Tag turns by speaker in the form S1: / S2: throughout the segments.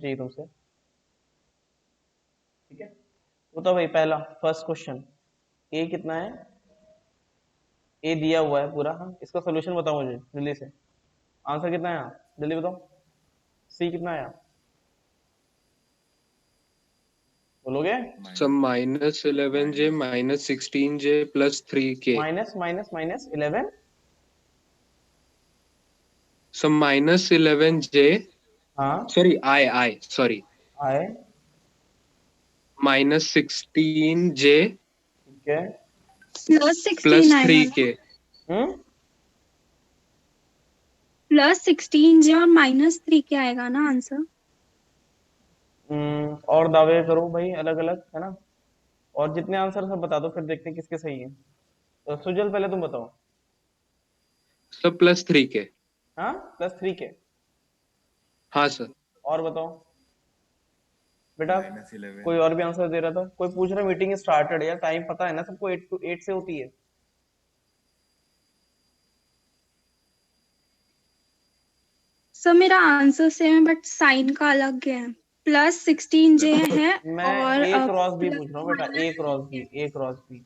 S1: जी तुमसे। ठीक है, बताओ भाई, पहला फर्स्ट क्वेश्चन, ए कितना है? ए दिया हुआ है पूरा, हाँ, इसका सोल्यूशन बताओ मुझे जल्दी से। आंसर कितना है, जल्दी बताओ। सी कितना है, बोलोगे?
S2: So -11J -16J plus 3K.
S1: Minus minus minus 11।
S2: So -11J,
S1: हाँ,
S2: sorry, sorry,
S1: आए,
S2: -16J
S1: ठीक है।
S3: प्लस 16
S2: plus
S3: आएगा ना?
S2: 3K.
S1: हम्म,
S3: +16J और -3 के आएगा ना आंसर?
S1: और दावे करो भाई अलग अलग, है ना? और जितने आंसर सब बता दो, फिर देखते हैं किसके सही है। तो सुजल पहले तुम बताओ।
S2: So plus 3K.
S1: हाँ, +3 के।
S2: हाँ सर।
S1: और बताओ बेटा।
S4: -11।
S1: कोई और भी आंसर दे रहा था? कोई पूछ रहा मीटिंग स्टार्टेड, यार टाइम पता है ना सबको, 8 to 8 से होती है।
S3: सर मेरा आंसर सेम है बट साइन का अलग है। +16J है
S1: मैं
S3: और
S1: ए क्रॉस बी
S3: प्लस
S1: पूछ रहा हूँ बेटा, ए क्रॉस बी, ए क्रॉस बी।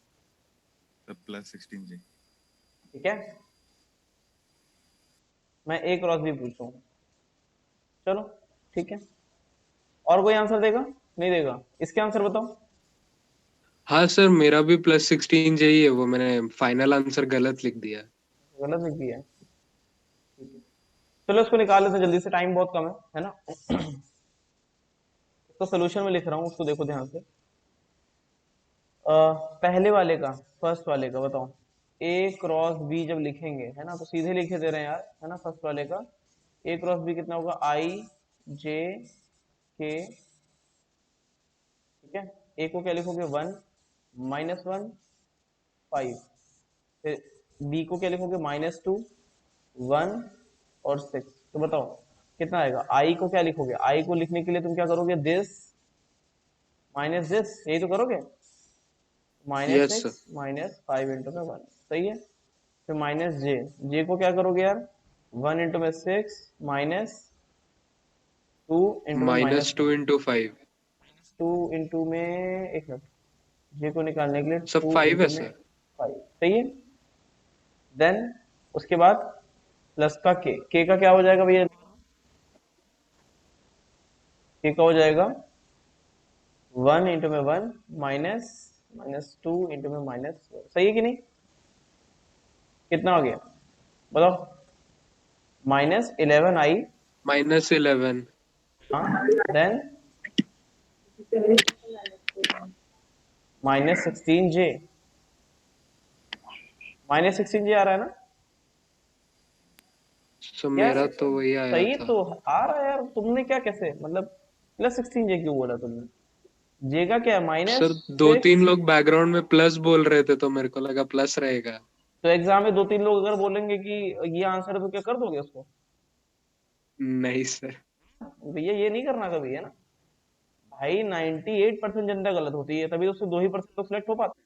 S4: तो +16J।
S1: ठीक है, मैं ए क्रॉस बी पूछ रहा हूँ। चलो ठीक है, और कोई आंसर देगा? नहीं देगा? इसके आंसर बताओ।
S2: हाँ सर, मेरा भी +16J ही है, वो मैंने फाइनल आंसर गलत लिख दिया।
S1: गलत लिख दिया है, ठीक है। चलो इसको निकाल लेते हैं जल्दी से, टाइम बहुत कम है ना? इसको सोल्यूशन में लिख रहा हूँ, उसको देखो ध्यान से। पहले वाले का, फर्स्ट वाले का बताओ। ए क्रॉस बी जब लिखेंगे, है ना, तो सीधे लिखे दे रहे हैं यार, है ना? फर्स्ट वाले का ए क्रॉस बी कितना होगा? आई जे के, ठीक है। ए को क्या लिखोगे? 1 -1 5। फिर बी को क्या लिखोगे? -2 1 और 6। तो बताओ कितना आएगा? आई को क्या लिखोगे? आई को लिखने के लिए तुम क्या करोगे? दिस माइनस दिस, यही तो करोगे।
S2: Yes sir.
S1: -6 -5 इंटू में 1, सही है। फिर माइनस जे, जे को क्या करोगे यार? 1 इंटू में 6 -2 इंटू में
S2: -2
S1: -1।
S2: into 5.
S1: 2 इंटू में, एक मिनट, जे को निकालने के लिए
S2: सब
S1: 2
S2: 5 है
S1: इंटू में
S2: सर।
S1: 5, सही है। देन उसके बाद प्लस का के का क्या हो जाएगा भैया? के का हो जाएगा 1 इंटू में 1 माइनस -2 इंटू में -4, सही है कि नहीं? कितना हो गया बताओ? -11 आई,
S2: -11.
S1: हाँ, देन -16 जे, -16 जे आ रहा है ना?
S2: So
S1: यार
S2: मेरा तो वही आया
S1: सही
S2: था।
S1: तो आ रहा है यार, तुमने क्या कैसे मतलब +16 जे क्यों बोला तुमने? जे का क्या है?
S2: सर
S1: -6।
S2: 2-3 लोग बैकग्राउंड में प्लस बोल रहे थे, तो मेरे को लगा प्लस रहेगा।
S1: तो एग्जाम में 2-3 लोग अगर बोलेंगे कि ये आंसर है, तो क्या कर दोगे उसको?
S2: नहीं सर।
S1: भैया ये नहीं करना कभी, है ना भाई? 98% जनता गलत होती है, तभी तो उससे 2% तो सिलेक्ट हो पाते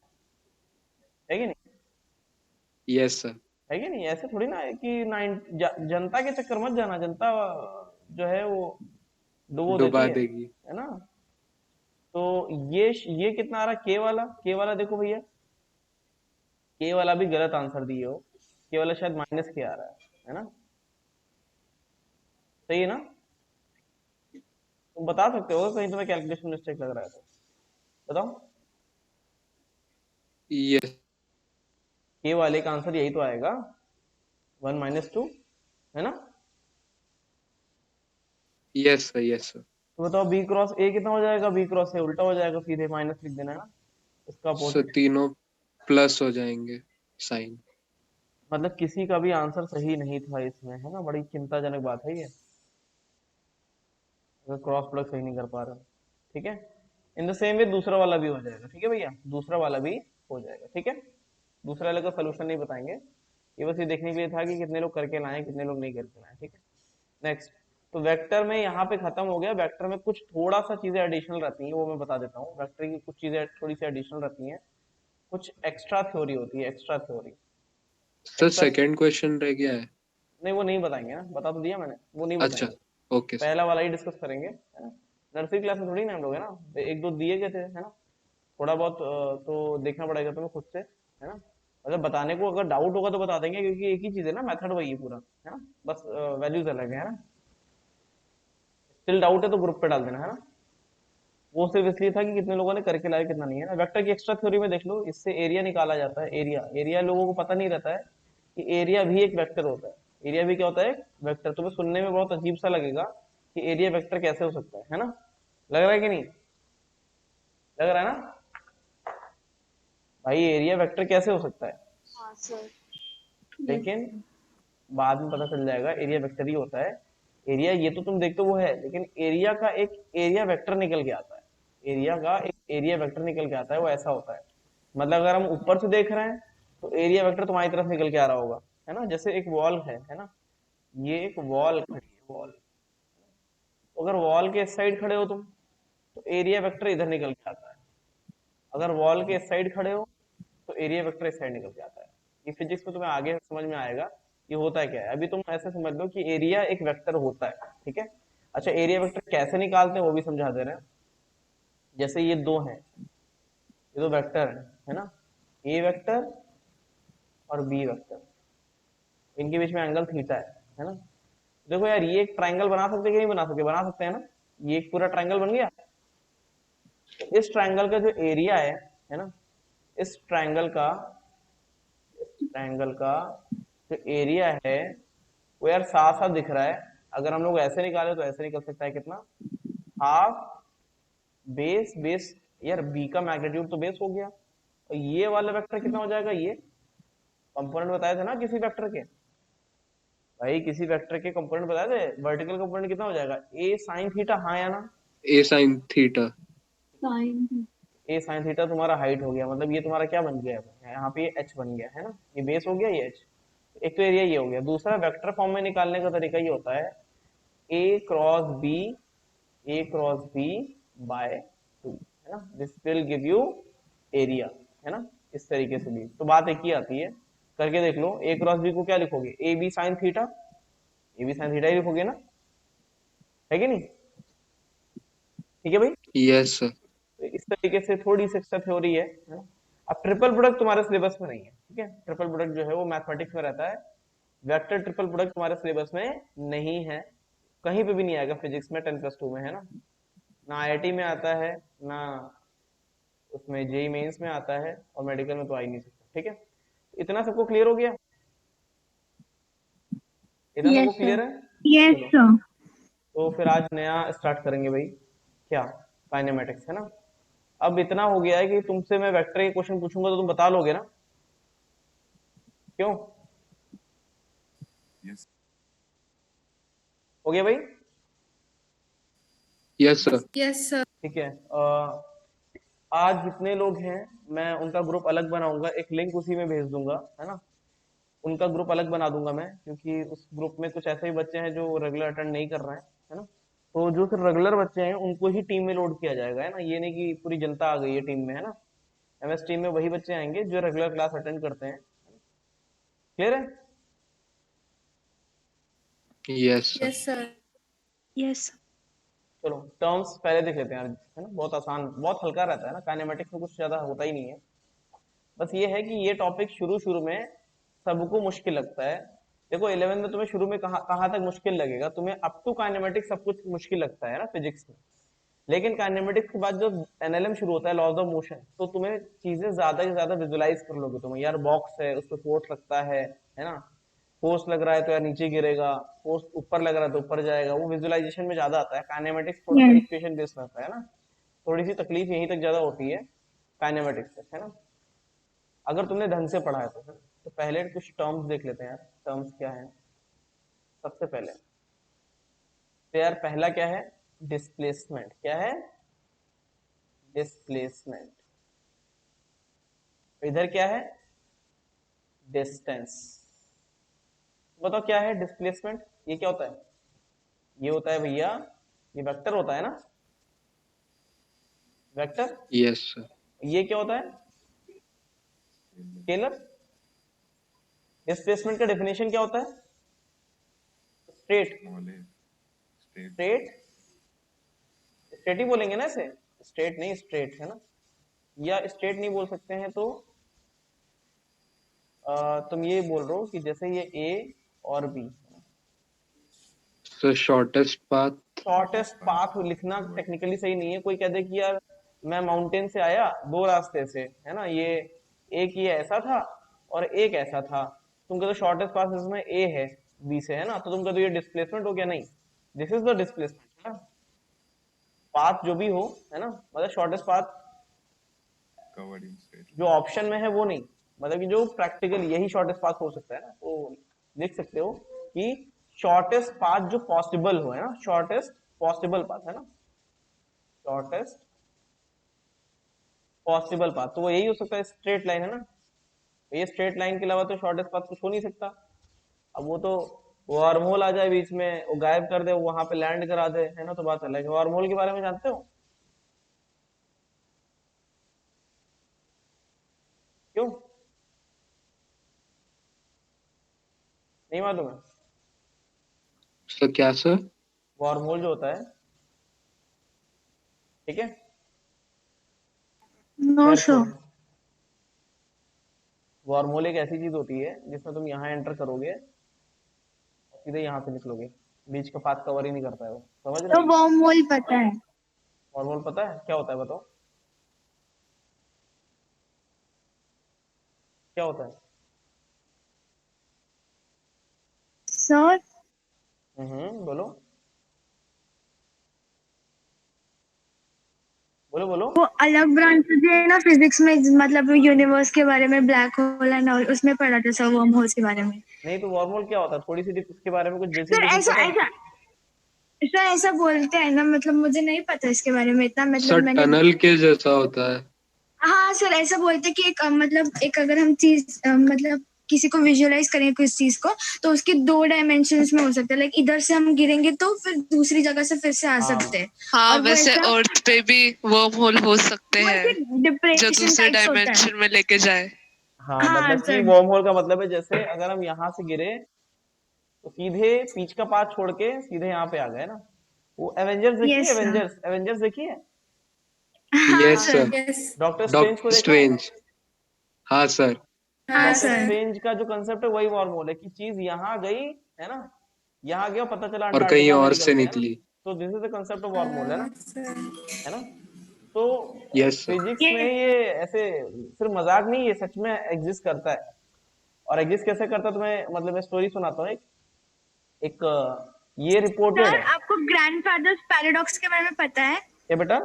S1: है कि नहीं?
S2: Yes sir.
S1: है कि नहीं? ऐसे थोड़ी ना है कि जनता के चक्कर मत जाना, जनता जो है वो डुबो देती
S2: डुबा देगी।
S1: है ना? तो ये कितना आ रहा है? के वाला, के वाला देखो भैया, के वाला भी गलत आंसर दिए हो। के वाला शायद -के आ रहा है ना? सही है ना? तुम बता सकते हो कहीं तुम्हें कैलकुलेशन मिस्टेक लग रहा है तो बताओ।
S2: यस।
S1: के वाले का आंसर यही तो आएगा, 1 -2, है ना?
S2: Yes sir. Yes sir.
S1: तो बताओ बी क्रॉस ए कितना हो जाएगा? बी क्रॉस ए उल्टा हो जाएगा, सीधे माइनस लिख देना, है ना? इसका
S2: सर
S1: अपोजिट।
S2: तीनों प्लस हो जाएंगे साइन।
S1: मतलब किसी का भी आंसर सही नहीं था इसमें, है ना? बड़ी चिंताजनक बात है ये, अगर क्रॉस प्रोडक्ट सही नहीं कर पा रहे हो। ठीक है, इन द सेम वे दूसरा वाला भी हो जाएगा, ठीक है भैया? दूसरा वाला भी हो जाएगा, ठीक है। दूसरा वाले का सोल्यूशन नहीं बताएंगे, ये बस ये देखने के लिए था कि कितने लोग करके लाए, कितने लोग नहीं करके लाए, ठीक है। नेक्स्ट, तो वेक्टर में यहाँ पे खत्म हो गया। वेक्टर में कुछ थोड़ा सा चीजें एडिशनल रहती हैं, वो मैं बता देता हूँ। वेक्टर की कुछ चीजें थोड़ी सी एडिशनल रहती हैं, कुछ एक्स्ट्रा थ्योरी होती है, extra theory.
S2: Sir
S1: extra,
S2: second question रह गया है।
S1: नहीं वो नहीं बताएंगे ना, बता तो दिया मैंने, वो नहीं
S2: अच्छा।
S1: बताएंगे।
S2: Okay sir.
S1: पहला वाला ही डिस्कस करेंगे, है ना। नर्सरी क्लास में थोड़ी ना हम लोग, है ना, एक दो दिए गए थे, है ना। थोड़ा बहुत तो देखना पड़ेगा तुम्हें खुद से, है ना। मतलब बताने को अगर डाउट होगा तो बता देंगे, क्योंकि एक ही चीज है ना, मेथड वही है पूरा, है ना। बस वैल्यूज अलग है ना। स्टिल डाउट है तो ग्रुप पे डाल देना, है ना। वो सिर्फ इसलिए था कि कितने लोगों ने करके लाया कितना नहीं, है ना। वेक्टर की एक्स्ट्रा थ्योरी में देख लो, इससे एरिया निकाला जाता है। एरिया एरिया लोगों को पता नहीं रहता है कि एरिया भी एक वेक्टर होता है। एरिया भी क्या होता है? वेक्टर। तुम्हें सुनने में बहुत अजीब सा लगेगा कि एरिया वेक्टर कैसे हो सकता है ना। लग रहा है कि नहीं? लग रहा है ना भाई, एरिया वेक्टर कैसे हो सकता है?
S3: हाँ सर।
S1: लेकिन बाद में पता चल जाएगा एरिया वेक्टर ही होता है। एरिया ये तो तुम देखते हो वो है, लेकिन एरिया का एक एरिया वेक्टर निकल के आता है। एरिया का एक एरिया वेक्टर निकल के आता है, वो ऐसा होता है। मतलब अगर हम ऊपर से देख रहे हैं तो एरिया वेक्टर तुम्हारी तरफ निकल के आ रहा होगा, है ना। जैसे एक वॉल है ना। ये एक वॉल खड़ी है, वॉल। अगर वॉल के इस साइड खड़े हो तुम, तो एरिया वेक्टर इधर निकल के आता है। अगर वॉल के इस साइड खड़े हो तो एरिया वेक्टर इस साइड निकल के आता है। ये फिजिक्स में तुम्हें आगे समझ में आएगा ये होता है क्या है। अभी तुम ऐसे समझ लो कि एरिया एक वेक्टर होता है, ठीक है। अच्छा, एरिया वेक्टर कैसे निकालते हैं वो भी समझा दे रहे हैं। जैसे ये दो हैं, ये दो वेक्टर है ना, ए वेक्टर और बी वेक्टर। इनके बीच में एंगल थीटा है ना। देखो यार, ये एक ट्रायंगल बना सकते कि नहीं बना सकते? बना सकते हैं ना। ये एक पूरा ट्रायंगल बन गया। तो इस ट्रायंगल का जो एरिया है ना, इस ट्रायंगल का जो एरिया है वो यार साफ साफ दिख रहा है। अगर हम लोग ऐसे निकाले तो ऐसे निकल सकता है, कितना? Half base base. यार बी का मैग्नीट्यूड तो बेस हो गया, और ये वाला वेक्टर कितना हो जाएगा? ये कंपोनेंट बताए थे ना किसी वेक्टर के, भाई किसी वेक्टर के कंपोनेंट बताए थे। वर्टिकल कंपोनेंट कितना हो जाएगा? ए साइन थीटा, हाँ या ना।
S2: ए साइन थीटा।
S3: साइन।
S1: ए साइन थीटा तुम्हारा हाइट हो गया, मतलब ये तुम्हारा क्या बन गया है? यहाँ पे ये एच बन गया, है ना। ये बेस हो गया, ये एच। एक तो एरिया ये हो गया। दूसरा, वेक्टर फॉर्म में निकालने का तरीका ये होता है ए क्रॉस बी, ए क्रॉस बी बाय 2, है ना। This will give you area, है ना। इस तरीके से भी तो बात एक ही आती है। करके देख लो, ए क्रॉस बी को क्या लिखोगे? A B sine theta. A B sine theta ही लिखोगे ना, है कि नहीं? ठीक है भाई।
S2: Yes sir.
S1: तो इस तरीके से थोड़ी सी एक्स्ट्रा थ्योरी है ना। अब ट्रिपल प्रोडक्ट तुम्हारे सिलेबस में नहीं है, ठीक है। ट्रिपल प्रोडक्ट जो है वो मैथमेटिक्स में रहता है। वेक्टर ट्रिपल प्रोडक्ट तुम्हारे सिलेबस में नहीं है, कहीं पे भी नहीं आएगा फिजिक्स में 10+2 में, है ना। ना आईआईटी में आता है, ना उसमें जेई मेंस में आता है, और मेडिकल में तो आ ही नहीं सकता, ठीक है। इतना सबको क्लियर हो गया? इतना सबको
S3: यस
S1: क्लियर
S3: सर।
S1: है?
S3: यस
S1: चलो,
S3: सर।
S1: तो फिर आज नया स्टार्ट करेंगे भाई, क्या? काइनेमेटिक्स, है ना। अब इतना हो गया है कि तुमसे मैं वेक्टर के क्वेश्चन पूछूंगा तो तुम बता लोगे ना, क्यों?
S4: Yes.
S1: हो गया भाई?
S2: Yes sir.
S3: Yes sir.
S1: ठीक है। आज जितने लोग हैं मैं उनका ग्रुप अलग बनाऊंगा, एक लिंक उसी में भेज दूंगा, है ना। उनका ग्रुप अलग बना दूंगा मैं, क्योंकि उस ग्रुप में कुछ ऐसे ही बच्चे हैं जो रेगुलर अटेंड नहीं कर रहे हैं, है ना। तो जो फिर रेगुलर बच्चे हैं उनको ही टीम में लोड किया जाएगा, है ना। ये नहीं कि पूरी जनता आ गई है टीम में, है ना। एमएस टीम में वही बच्चे आएंगे जो रेगुलर क्लास अटेंड करते हैं। क्लियर है?
S2: Yes sir.
S3: Yes sir. Yes.
S1: चलो टर्म्स पहले देख लेते हैं यार, है ना। बहुत आसान, बहुत हल्का रहता है ना, काइनेमेटिक्स में कुछ ज्यादा होता ही नहीं है। बस ये है कि ये टॉपिक शुरू शुरू में सबको मुश्किल लगता है। देखो 11 में तुम्हें शुरू में कहाँ तक मुश्किल लगेगा? तुम्हें अप टू काइनेमेटिक्स सब कुछ मुश्किल लगता है ना फिजिक्स में। लेकिन काइनेमेटिक्स के बाद जो एनएलएम शुरू होता है, लॉज ऑफ मोशन, तो तुम्हें चीजें ज्यादा से ज्यादा विजुलाइज कर लोगे तुम। यार बॉक्स है, उस पर फोर्स लगता है ना। फोर्स लग रहा है तो यार नीचे गिरेगा, फोर्स ऊपर लग रहा है तो ऊपर जाएगा, वो विजुलाइजेशन में ज्यादा आता है। काइनेमेटिक्स थोड़ा सा
S3: यस।
S1: इक्वेशन बेस्ड रहता है ना। थोड़ी सी तकलीफ यहीं तक ज्यादा होती है काइनेमेटिक्स से, है ना। अगर तुमने ढंग से पढ़ा है तो पहले कुछ टर्म्स देख लेते हैं यार। टर्म्स क्या है सबसे पहले? तो यार पहला क्या है? डिस्प्लेसमेंट। क्या है? डिस्प्लेसमेंट। इधर क्या है? डिस्टेंस। बताओ क्या है डिस्प्लेसमेंट? ये क्या होता है? ये होता है भैया, ये वेक्टर होता है ना, वेक्टर।
S2: Yes sir.
S1: ये क्या होता है? स्केलर। डिस्प्लेसमेंट का डेफिनेशन क्या होता है? Straight.
S4: Small a. Straight.
S1: Straight, straight ही बोलेंगे ना इसे, स्ट्रेट नहीं स्ट्रेट है ना, या स्ट्रेट नहीं बोल सकते हैं तो तुम ये बोल रहे हो कि जैसे ये ए और B,
S2: So shortest path.
S1: Shortest path लिखना टेक्निकली सही नहीं है। कोई कह दे कि यार मैं माउंटेन से आया दो रास्ते से, है ना, ये एक ये ऐसा था और एक ऐसा था, तुम कहते शॉर्टेस्ट पाथ इसमें ए है बी से, है ना, तो तुम कहते ये डिस्प्लेसमेंट हो गया, नहीं, दिस इज द डिस्प्लेसमेंट, है ना, पाथ जो भी हो, है ना, मतलब shortest path
S4: Covered in straight.
S1: जो ऑप्शन में है वो नहीं, मतलब कि जो प्रैक्टिकल यही शॉर्टेस्ट पाथ हो सकता है ना, तो देख सकते हो कि शॉर्टेस्ट पाथ जो पॉसिबल हो, है ना, शॉर्टेस्ट पॉसिबल पाथ, है ना, शॉर्टेस्ट पॉसिबल पाथ, तो वो यही हो सकता है, स्ट्रेट लाइन, है ना, तो ये स्ट्रेट लाइन के अलावा तो शॉर्टेस्ट पाथ कुछ हो नहीं सकता। अब वो तो वर्म होल आ जाए बीच में, वो गायब कर दे, वहां पे लैंड करा दे, है ना, तो बात अलग है। वर्म होल के बारे में जानते हो क्यों, नहीं मालूम है?
S2: So क्या सर?
S1: वर्म होल जो होता है, ठीक है,
S3: नो
S1: खैर
S3: सर।
S1: छोड़ो, वर्म होल एक ऐसी चीज होती है जिसमें तुम यहाँ एंटर करोगे और सीधे यहाँ से निकलोगे, बीच का पाथ कवर ही नहीं करता है वो, समझ रहे
S3: तो
S1: हो?
S3: वर्म होल पता है।
S1: वर्म होल पता है क्या होता है, बताओ क्या होता है?
S3: सर
S1: बोलो बोलो बोलो।
S3: वो अलग ब्रांच है ना फिजिक्स में, मतलब यूनिवर्स के बारे में, ब्लैक होल एंड ऑल, उसमें पढ़ा था सर वर्म होल्स के बारे में।
S1: नहीं तो वर्म होल क्या होता है, थोड़ी सी इसके बारे में कुछ बेसिक
S3: सर
S1: बेसिक
S3: ऐसा
S1: पता है?
S3: ऐसा सर ऐसा बोलते हैं ना, मतलब मुझे नहीं पता इसके बारे में इतना, मतलब
S2: सर
S3: मैंने।
S2: टनल के जैसा होता है।
S3: हाँ सर, ऐसा बोलते हैं कि एक मतलब एक अगर हम चीज मतलब किसी को विजुअलाइज करें किस चीज को, तो उसके दो डायमेंशंस में हो सकता है, लाइक इधर से हम गिरेंगे तो फिर दूसरी जगह से फिर से आ
S1: हाँ
S3: सकते हैं।
S5: हाँ,
S3: और वो
S5: वैसे
S3: ऐसा
S5: अर्थ पे भी वर्म होल हो सकते
S3: वो ऐसे
S5: हैं जो
S3: डिप्रेशन
S5: दूसरे
S3: टाइप्स होता है।
S5: डायमेंशन में लेके जाए।
S1: हाँ,
S3: हाँ
S1: मतलब कि
S3: सर।
S1: वर्म होल का मतलब है जैसे अगर हम यहाँ से गिरे तो सीधे बीच का पाथ छोड़ के सीधे यहाँ पे आ गए ना, वो एवेंजर्स देखिए,
S3: यस सर।
S1: एवेंजर्स एवेंजर्स देखिए,
S3: हाँ
S2: Yes
S5: हाँ
S2: sir.
S3: Sir.
S5: Yes.
S1: Doctor strange को
S2: डॉक्टर
S1: देखा है?
S2: स्ट्रेंज। हाँ सर।
S3: हाँ
S1: डॉक्टर
S3: सर।
S1: स्ट्रेंज का जो कंसेप्ट है वही वर्म होल है, कि चीज यहाँ गई, है ना, यहाँ गया पता चला
S2: और कहीं
S1: अंटार्कटिका
S2: और से
S1: अमेरिका पे, है ना,
S2: निकली।
S1: तो this is the concept of worm hole, है ना, है ना, तो
S2: यस सर।
S1: फिजिक्स में
S3: ये
S1: ये ऐसे सिर्फ मजाक नहीं, ये सच में एग्जिस्ट करता है। और एग्जिस्ट कैसे करता है, तुम्हें मतलब मैं स्टोरी सुनाता हूँ, एक एक ये रिपोर्टेड
S3: सर,
S1: है।
S3: आपको ग्रैंडफादर्स पैराडॉक्स के बारे में पता है?
S1: क्या बेटा?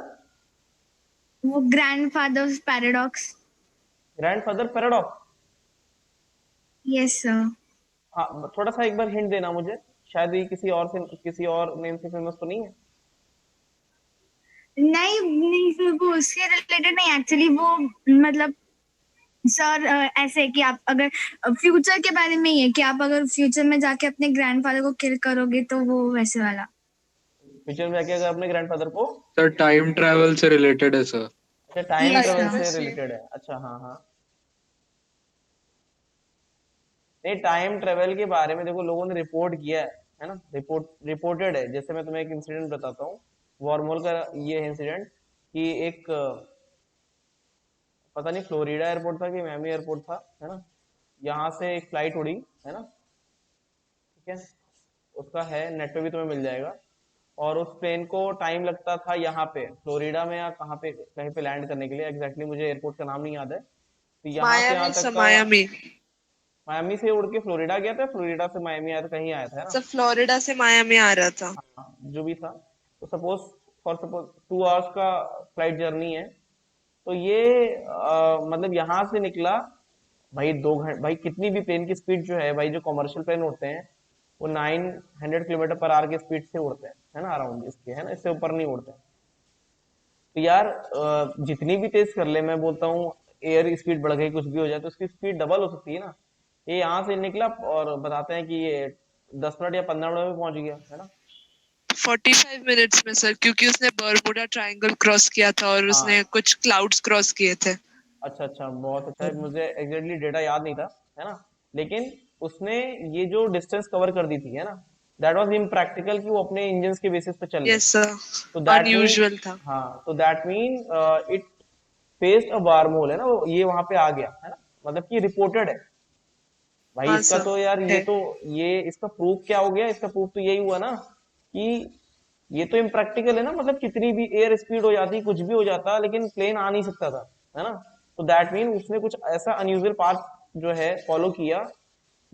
S3: वो grandfathers paradox.
S1: Grandfather paradox?
S3: Yes sir.
S1: हाँ, थोड़ा सा एक बार हिंट देना मुझे, शायद ये किसी और नेम से फेमस तो नहीं है?
S3: नहीं नहीं सर, वो उसके रिलेटेड नहीं एक्चुअली, वो मतलब सर ऐसे कि आप अगर फ्यूचर के बारे में ही है कि आप अगर फ्यूचर में जाके अपने ग्रैंडफादर को किल करोगे तो वो वैसे वाला।
S1: फ्यूचर में जाके अगर अपने ग्रैंडफादर को,
S2: सर टाइम ट्रैवल से रिलेटेड है सर।
S1: अच्छा टाइम
S3: यस
S1: ट्रेवल
S3: सर।
S1: से रिलेटेड है, अच्छा हाँ हाँ, नहीं टाइम ट्रेवल के बारे में देखो लोगों ने रिपोर्ट किया है ना, रिपोर्टेड है, जैसे मैं तुम्हें एक इंसिडेंट बताता हूँ, वॉर्महोल का ये इंसिडेंट, कि एक पता नहीं फ्लोरिडा एयरपोर्ट था कि मियामी एयरपोर्ट था, है ना, यहाँ से एक फ्लाइट उड़ी, है ना, ठीक है, उसका है नेट पे भी तुम्हें मिल जाएगा, और उस प्लेन को टाइम लगता था यहाँ पे फ्लोरिडा में या कहाँ पे कहीं पे लैंड करने के लिए, एग्जैक्टली मुझे एयरपोर्ट का नाम नहीं याद है, तो यहाँ से यहाँ
S5: मायामी
S1: तक
S5: सर,
S1: का,
S5: मायामी।
S1: मायामी से उड़ के फ्लोरिडा गया था, फ्लोरिडा से मायामी आया था, कहीं आया था, है ना,
S5: सर फ्लोरिडा से मायामी आ रहा था।
S1: हाँ, जो भी था, तो सपोज 2 आवर्स का फ्लाइट जर्नी है, तो ये मतलब यहाँ से निकला भाई 2 घंटे, भाई कितनी भी प्लेन की स्पीड जो है भाई, जो कमर्शियल प्लेन होते हैं वो 900 किलोमीटर पर आवर की स्पीड से उड़ते हैं, है ना, अराउंड इसके, है ना, इससे ऊपर नहीं उड़ते। तो यार जितनी भी तेज कर ले, मैं बोलता हूँ एयर स्पीड बढ़ गई कुछ भी हो जाए तो उसकी स्पीड डबल हो सकती है ना, ये यहाँ से निकला और बताते हैं कि ये 10 मिनट या 15 मिनट में पहुंच गया, है ना।
S5: 45 मिनट्स में सर, क्योंकि उसने बर्मुडा ट्रायंगल क्रॉस किया था और उसने
S1: हाँ,
S5: कुछ क्लाउड्स क्रॉस किए थे।
S1: अच्छा अच्छा, बहुत अच्छा है, मुझे एग्जैक्टली डेटा याद नहीं था, है ना, लेकिन उसने ये जो डिस्टेंस कवर कर दी थी, है ना, दैट वाज इम्प्रैक्टिकल कि वो अपने इंजन के बेसिस पे चल रहे
S5: यस सर,
S1: तो दैट मीन
S5: अनयूजुअल था।
S1: हाँ तो that mean it faced a warm hole है ना वो ये वहां पे आ गया है ना मतलब कि रिपोर्टेड है भाई
S5: हाँ
S1: इसका
S5: सर,
S1: तो यार
S5: है।
S1: ये इसका प्रूफ क्या हो गया इसका प्रूफ तो यही हुआ ना कि ये तो इम्प्रैक्टिकल है ना मतलब कितनी भी एयर स्पीड हो जाती कुछ भी हो जाता लेकिन प्लेन आ नहीं सकता था है ना तो दैट मीन उसने कुछ ऐसा अनयूजुअल पाथ जो है फॉलो किया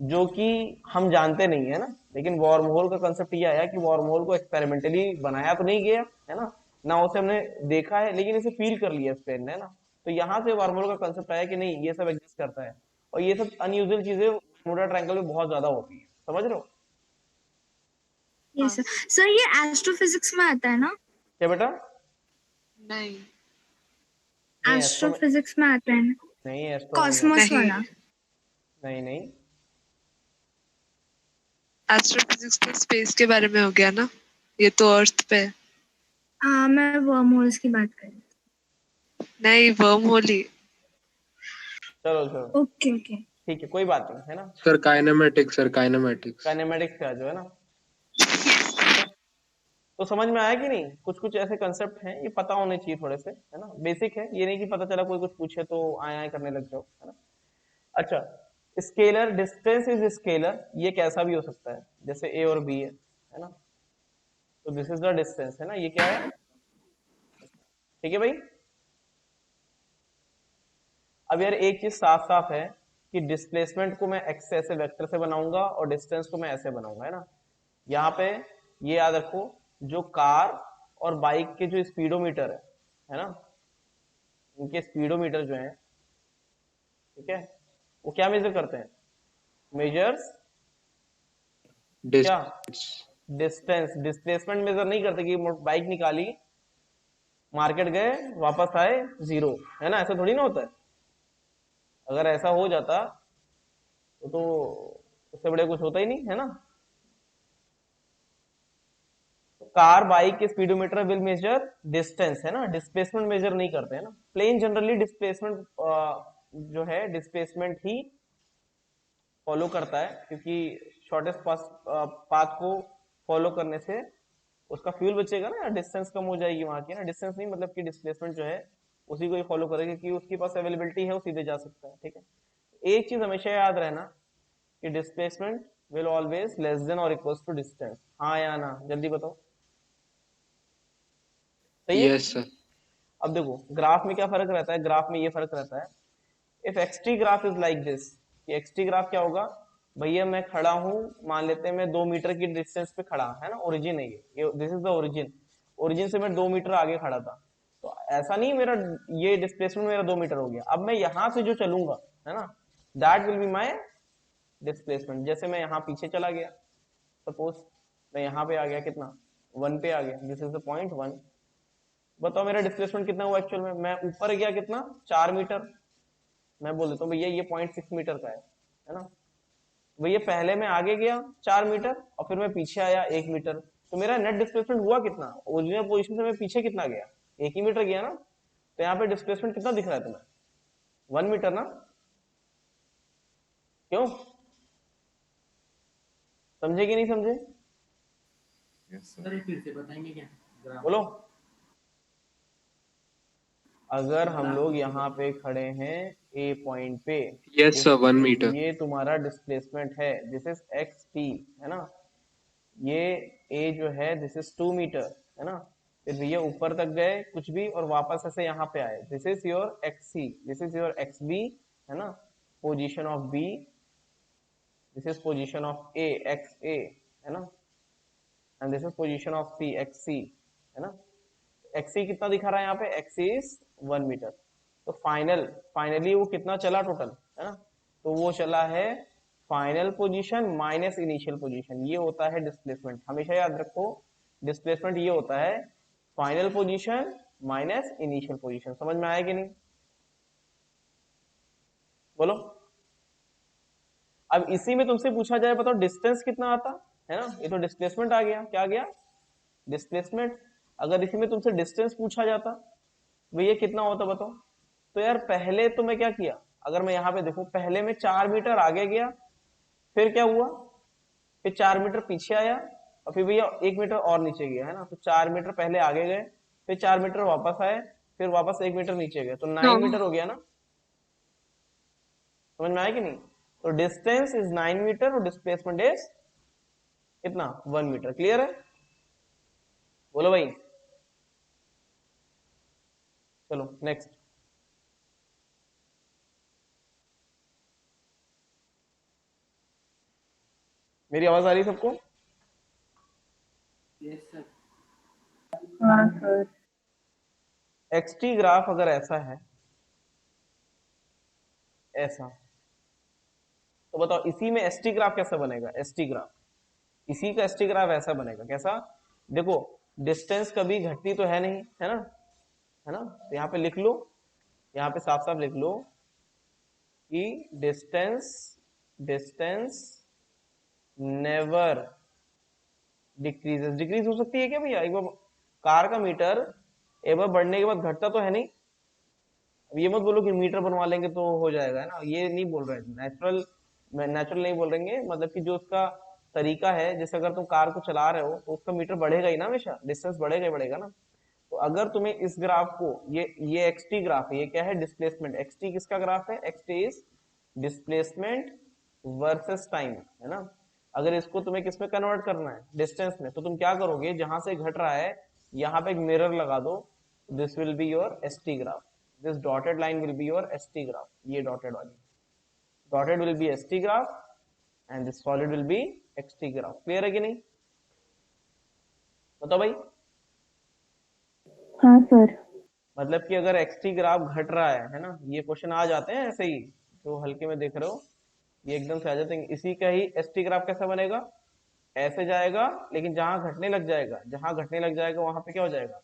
S1: जो कि हम जानते नहीं है ना लेकिन वार्म होल का कंसेप्ट ये आया कि वार्म होल को एक्सपेरिमेंटली बनाया तो नहीं गया है ना उसे हमने देखा है लेकिन इसे फील कर लिया स्पेन ने है ना तो यहाँ से वार्म होल का कंसेप्ट आया कि नहीं ये सब एग्जिस्ट करता है और ये सब अनयूजुअल चीजें बर्मुडा ट्रायंगल में बहुत ज्यादा होती है समझ रहे हो
S3: यस सर। सर ये एस्ट्रोफिजिक्स में आता है ना?
S1: क्या बेटा
S5: नहीं
S1: नहीं एस्ट्रो में
S3: एस्ट्रोफिजिक्स में आता है ना?
S1: नहीं एस्ट्रो में नहीं आता
S3: कॉस्मोस
S5: नहीं,
S3: वाला?
S1: नहीं नहीं
S5: एस्ट्रोफिजिक्स तो स्पेस के बारे में हो गया ना, ये तो अर्थ पे है।
S3: हाँ मैं वर्म होल्स की बात कर रही
S5: नहीं, वर्म होल ही।
S1: चलो चलो
S3: हूँ। Okay okay.
S1: ठीक है कोई बात नहीं है ना
S2: सर काइनेमेटिक्स।
S1: काइनेमेटिक्स का जो है ना ठीक है तो समझ में आया कि नहीं कुछ कुछ ऐसे कंसेप्ट हैं ये पता होने चाहिए थोड़े से है ना बेसिक है ये नहीं कि पता चला कोई कुछ पूछे तो आए आए करने लग जाओ है ना अच्छा स्केलर डिस्टेंस इज स्केलर ये कैसा भी हो सकता है जैसे ए और बी है ना तो दिस इज द डिस्टेंस है ना ये क्या है ठीक है भाई अब यार एक चीज साफ साफ है कि डिस्प्लेसमेंट को मैं एक्स ऐसे वेक्टर से बनाऊंगा और डिस्टेंस को मैं ऐसे बनाऊंगा है ना यहाँ पे ये याद रखो जो कार और बाइक के जो स्पीडोमीटर है ना उनके स्पीडोमीटर जो है ठीक है वो क्या मेजर करते हैं मेजर्स क्या
S2: डिस्टेंस।
S1: डिस्टेंस डिस्प्लेसमेंट मेजर नहीं करते कि बाइक निकाली मार्केट गए वापस आए जीरो है ना ऐसा थोड़ी ना होता है अगर ऐसा हो जाता तो उससे बड़े कुछ होता ही नहीं है ना कार बाइक के स्पीडोमीटर विल मेजर डिस्टेंस है ना डिस्प्लेसमेंट मेजर नहीं करते हैं ना प्लेन जनरली डिस्प्लेसमेंट जो है डिस्प्लेसमेंट ही फॉलो करता है क्योंकि शॉर्टेस्ट पाथ को फॉलो करने से उसका फ्यूल बचेगा ना डिस्टेंस कम हो जाएगी वहां की ना डिस्टेंस नहीं मतलब कि डिस्प्लेसमेंट जो है उसी को ही फॉलो करेगा क्योंकि उसके पास अवेलेबिलिटी है वो सीधे जा सकता है ठीक है एक चीज हमेशा याद रहना कि displacement will always less than और इक्वल्स टू डिस्टेंस हाँ या ना जल्दी बताओ सही है
S2: यस सर।
S1: अब देखो ग्राफ में क्या फर्क रहता है ग्राफ में ये फर्क रहता है if XT graph is like this ये एक्सटी ग्राफ क्या होगा भैया मैं खड़ा हूं मान लेते हैं मैं 2 मीटर की डिस्टेंस पे खड़ा है ना ओरिजिन है ये this is the origin origin से मैं 2 मीटर आगे खड़ा था तो ऐसा नहीं मेरा ये डिस्प्लेसमेंट मेरा 2 मीटर हो गया अब मैं यहां से जो चलूंगा है ना that will be my displacement जैसे मैं यहाँ पीछे चला गया सपोज मैं यहाँ पे आ गया कितना 1 पे आ गया दिस इज द पॉइंट 1 बताओ मेरा डिस्प्लेसमेंट कितना हुआ एक्चुअल में मैं ऊपर गया कितना 4 मीटर मैं बोल देता हूँ भैया ये 0.6 मीटर का है ना भैया पहले मैं आगे गया 4 मीटर और फिर मैं पीछे आया 1 मीटर तो मेरा नेट डिस्प्लेसमेंट हुआ कितना ओरिजिनल पोजीशन से मैं पीछे कितना गया 1 ही मीटर गया ना तो यहाँ पे डिस्प्लेसमेंट कितना दिख रहा है तुम्हें 1 मीटर ना क्यों समझे कि नहीं समझे
S4: Yes, sir.
S1: बोलो अगर हम लोग यहाँ पे खड़े हैं ए पॉइंट पे
S2: यस सर 1 मीटर।
S1: ये तुम्हारा डिस्प्लेसमेंट है दिस इज एक्स टी है ना ये ए जो है दिस इज 2 मीटर है ना फिर भैया ऊपर तक गए कुछ भी और वापस ऐसे यहाँ पे आए this is your X C this is your X B है ना position of B this is position of A X A है ना and this is position of C X C है ना एक्सी कितना दिखा रहा है यहाँ पे एक्सी इज 1 मीटर तो फाइनली वो कितना चला टोटल है ना तो वो चला है final position minus initial position ये होता है डिस्प्लेसमेंट हमेशा याद रखो डिस्प्लेसमेंट ये होता है final position minus initial position समझ में आया कि नहीं बोलो अब इसी में तुमसे पूछा जाए बताओ डिस्टेंस कितना आता है ना ये तो डिस्प्लेसमेंट आ गया क्या गया डिस्प्लेसमेंट अगर इसी में तुमसे डिस्टेंस पूछा जाता भैया कितना होता बताओ तो यार पहले तो मैं क्या किया अगर मैं यहाँ पे देखूं पहले मैं 4 मीटर आगे गया फिर क्या हुआ फिर 4 मीटर पीछे आया, और फिर भैया 1 मीटर और नीचे गया, है ना, तो 4 मीटर पहले आगे गए, फिर 4 मीटर वापस आए, फिर वापस 1 मीटर नीचे गए, तो 9 मीटर हो गया ना, समझ में आया कि नहीं? तो डिस्टेंस इज 9 मीटर और डिस्प्लेसमेंट इज कितना, 1 मीटर। क्लियर है? बोलो भाई। चलो नेक्स्ट। मेरी आवाज आ रही है सबको?
S4: Yes sir.
S3: हाँ सर।
S1: एक्सटी ग्राफ अगर ऐसा है, ऐसा, तो बताओ इसी में एसटी ग्राफ कैसा बनेगा? एसटी ग्राफ, इसी का एसटी ग्राफ ऐसा बनेगा, कैसा? देखो, डिस्टेंस कभी घटती तो है नहीं, है ना, है ना, तो यहाँ पे लिख लो, यहाँ पे साफ साफ लिख लो कि distance, distance never decreases. Decrease हो सकती है क्या भैया? एक बार कार का मीटर एक बार बढ़ने के बाद घटता तो है नहीं। अब ये मत बोलो कि मीटर बनवा लेंगे तो हो जाएगा, है ना, ये नहीं बोल रहे। नेचुरल, नेचुरल नहीं बोल रहे, मतलब कि जो उसका तरीका है, जैसे अगर तुम कार को चला रहे हो तो उसका मीटर बढ़ेगा ही ना, हमेशा डिस्टेंस बढ़ेगा ही बढ़ेगा ना। तो अगर तुम्हें इस ग्राफ को, ये एक्सटी ग्राफ है, ये क्या है? डिस्प्लेसमेंट। एक्सटी किसका ग्राफ है? XT is displacement versus time, है ना। अगर इसको तुम्हें किस में कन्वर्ट करना है? डिस्टेंस में। तो तुम क्या करोगे, जहां से घट रहा है यहाँ पे एक मिरर लगा दो, this will be your ST graph, this dotted line will be your ST graph, ये डॉटेड वाली dotted will be ST graph and this solid will be XT graph. Clear है कि नहीं? बताओ भाई।
S3: हाँ सर।
S1: मतलब कि अगर एक्सटी ग्राफ घट रहा है ना, ये क्वेश्चन आ जाते हैं ऐसे ही, जो हल्के में देख रहे हो, ये एकदम से आ जाते हैं। इसी का ही एसटी ग्राफ कैसा बनेगा? ऐसे जाएगा, लेकिन जहां घटने लग जाएगा, जहां घटने लग जाएगा वहां पे क्या हो जाएगा?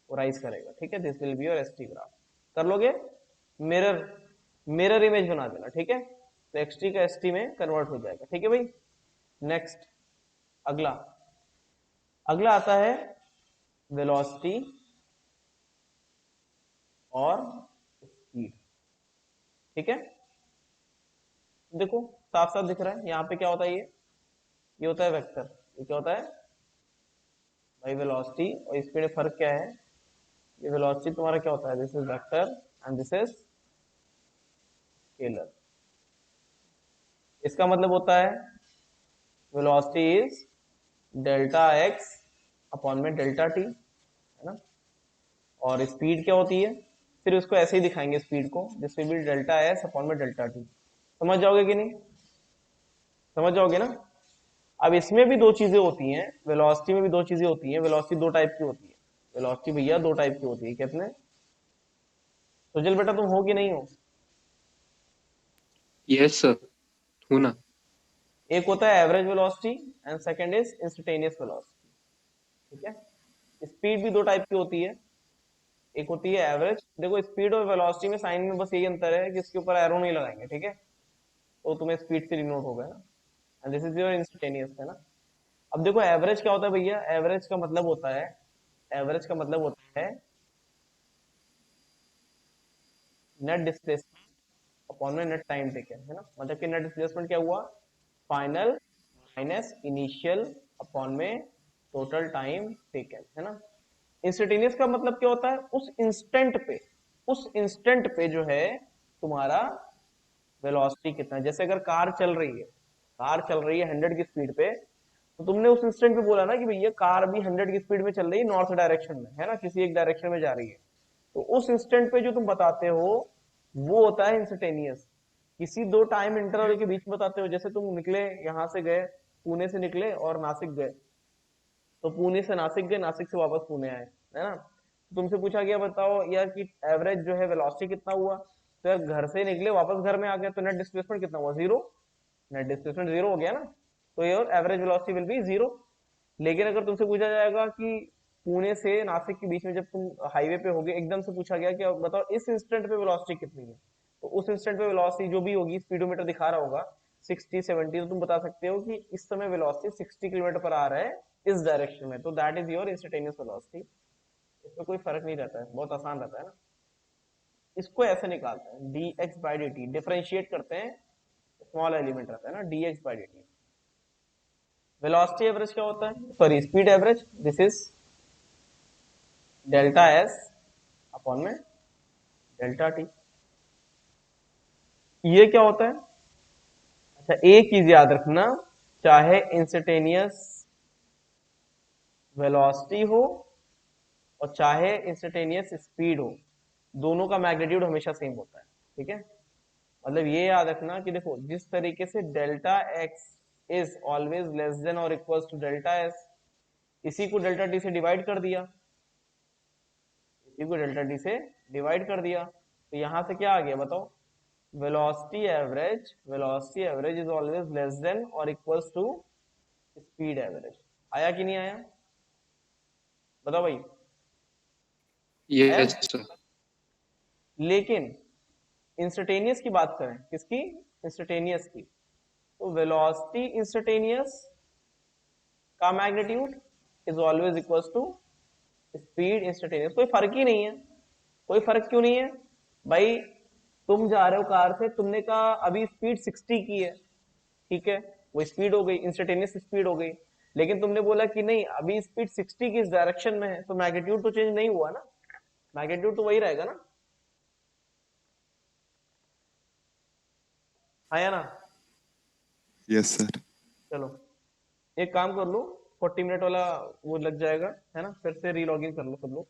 S1: वो राइज करेगा। ठीक है, this will be your ST graph. कर लोगे? मिरर, मिरर इमेज बना देना, ठीक है, तो एक्सटी का एसटी में कन्वर्ट हो जाएगा। ठीक है भाई। नेक्स्ट, अगला, अगला आता है वेलोसिटी और स्पीड। ठीक है, देखो साफ साफ दिख रहा है यहाँ पे क्या होता है, ये होता है वेक्टर। ये क्या होता है भाई? वेलोसिटी और स्पीड में फर्क क्या है? ये वेलोसिटी तुम्हारा क्या होता है? This is vector and this is scalar. इसका मतलब होता है velocity is delta x upon में डेल्टा टी, है ना, और स्पीड क्या होती है? फिर उसको ऐसे ही दिखाएंगे स्पीड को, this will B delta S upon में डेल्टा टी। समझ जाओगे कि नहीं? समझ जाओगे ना? अब इसमें भी दो चीजें होती हैं, वेलोसिटी में भी दो चीजें होती हैं। वेलोसिटी दो टाइप की होती है, वेलोसिटी भैया दो टाइप की होती है। कितने? सुजल बेटा तुम हो कि नहीं हो?
S2: यस सर, हूँ ना।
S1: एक होता है average velocity and second is instantaneous velocity. ठीक है, स्पीड भी दो टाइप की होती है, एक होती है एवरेज। देखो स्पीड और वेलोसिटी में साइन में बस यही अंतर है कि इसके ऊपर एरो नहीं लगाएंगे, ठीक है, तो तुम्हें स्पीड से डिनोट होगा ना, and this is your instantaneous, है ना। अब देखो एवरेज क्या होता है भैया? एवरेज का मतलब होता है, एवरेज का मतलब होता है नेट डिस्प्लेसमेंट अपॉन में नेट टाइम टेकन, है ना। मतलब कि नेट डिस्प्लेसमेंट क्या हुआ? फाइनल माइनस इनिशियल अपॉन में टोटल टाइम टेकन, है ना। इंस्टेंटेनियस का मतलब क्या होता है? उस इंस्टेंट पे, उस इंस्टेंट पे जो है तुम्हारा वेलोसिटी कितना है। जैसे अगर कार चल रही है, कार चल रही है 100 की स्पीड पे, तो तुमने उस इंस्टेंट पे बोला ना कि भैया कार भी 100 की स्पीड में चल रही है नॉर्थ डायरेक्शन में, है ना, किसी एक डायरेक्शन में जा रही है, तो उस इंस्टेंट पे जो तुम बताते हो वो होता है इंस्टेंटेनियस। किसी दो टाइम इंटरवल के बीच में बताते हो, जैसे तुम निकले यहां से गए, पुणे से निकले और नासिक गए, तो पुणे से नासिक गए, नासिक से वापस पुणे आए, है ना। तुमसे पूछा गया बताओ यार कि एवरेज जो है वेलोसिटी कितना हुआ, तो यार घर से निकले वापस घर में आ गए, तो नेट डिस्प्लेसमेंट कितना हुआ? जीरो। नेट डिस्प्लेसमेंट जीरो हो गया ना, तो your average velocity will be zero. लेकिन अगर तुमसे पूछा जाएगा कि पुणे से नासिक के बीच में जब तुम हाईवे पे होगे, एकदम से पूछा गया कि अब बताओ इस इंस्टेंट पे वेलोसिटी कितनी है, तो उस इंस्टेंट पे वेलोसिटी जो भी होगी, स्पीडोमीटर दिखा रहा होगा 60 70, तो तुम बता सकते हो कि इस समय वेलोसिटी 60 किलोमीटर पर आ रहा है इस डायरेक्शन में, तो that is your instantaneous velocity. इसमें कोई फर्क नहीं रहता है, बहुत आसान रहता है ना। इसको ऐसे निकालते हैं dx by dt, डिफरेंशिएट करते हैं, स्मॉल एलिमेंट रहता है ना, dx by dt। Velocity average क्या होता है, sorry speed average, this is delta S upon में डेल्टा टी। ये क्या होता है, अच्छा एक चीज याद रखना, चाहे इंस्टेंटेनियस वेलोसिटी हो और चाहे इंस्टेंटेनियस स्पीड हो, दोनों का मैग्नीट्यूड हमेशा सेम होता है, ठीक है। मतलब ये याद रखना कि देखो जिस तरीके से delta x is always less than और इक्वल्स टू डेल्टा एस, इसी को डेल्टा टी से डिवाइड कर दिया, इसी को डेल्टा टी से डिवाइड कर दिया, तो यहां से क्या आ गया बताओ, velocity average is always less than और इक्वल्स टू स्पीड एवरेज। आया कि नहीं आया, बताओ भाई,
S2: यस सर।
S1: लेकिन इंस्टेंटेनियस की बात करें, किसकी, इंस्टेंटेनियस की, तो वेलोसिटी इंस्टेंटेनियस का magnitude is always equals to speed instantaneous. कोई फर्क ही नहीं है, कोई फर्क क्यों नहीं है भाई, तुम जा रहे हो कार से, तुमने कहा अभी स्पीड 60 की है, ठीक है, वो स्पीड हो गई, इंस्टेंटेनियस स्पीड हो गई, लेकिन तुमने बोला कि नहीं अभी स्पीड 60 की इस डायरेक्शन में है, तो मैग्नीट्यूड तो चेंज नहीं हुआ ना, मैग्नीट्यूड तो वही रहेगा ना, आया ना।
S4: Yes sir.
S1: चलो एक काम कर लो, 40 मिनट वाला वो लग जाएगा है ना, फिर से रीलॉगिन कर लो सब लोग।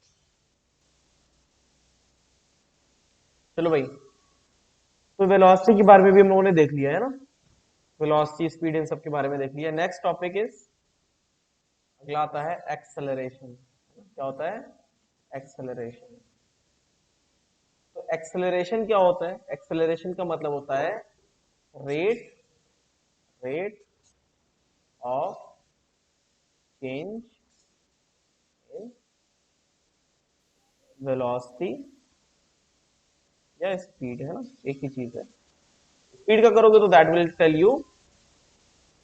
S1: चलो भाई, तो वेलोसिटी के बारे में भी हम लोगों ने देख लिया है ना, वेलोसिटी स्पीड इन सब के बारे में देख लिया। नेक्स्ट टॉपिक इज, अगला आता है एक्सेलरेशन। क्या होता है, एक्सेलरेशन। तो एक्सेलरेशन क्या होता है, एक्सेलरेशन का मतलब होता है rate of change in velocity या स्पीड, है ना, एक ही चीज है। स्पीड का करोगे तो दैट विल टेल यू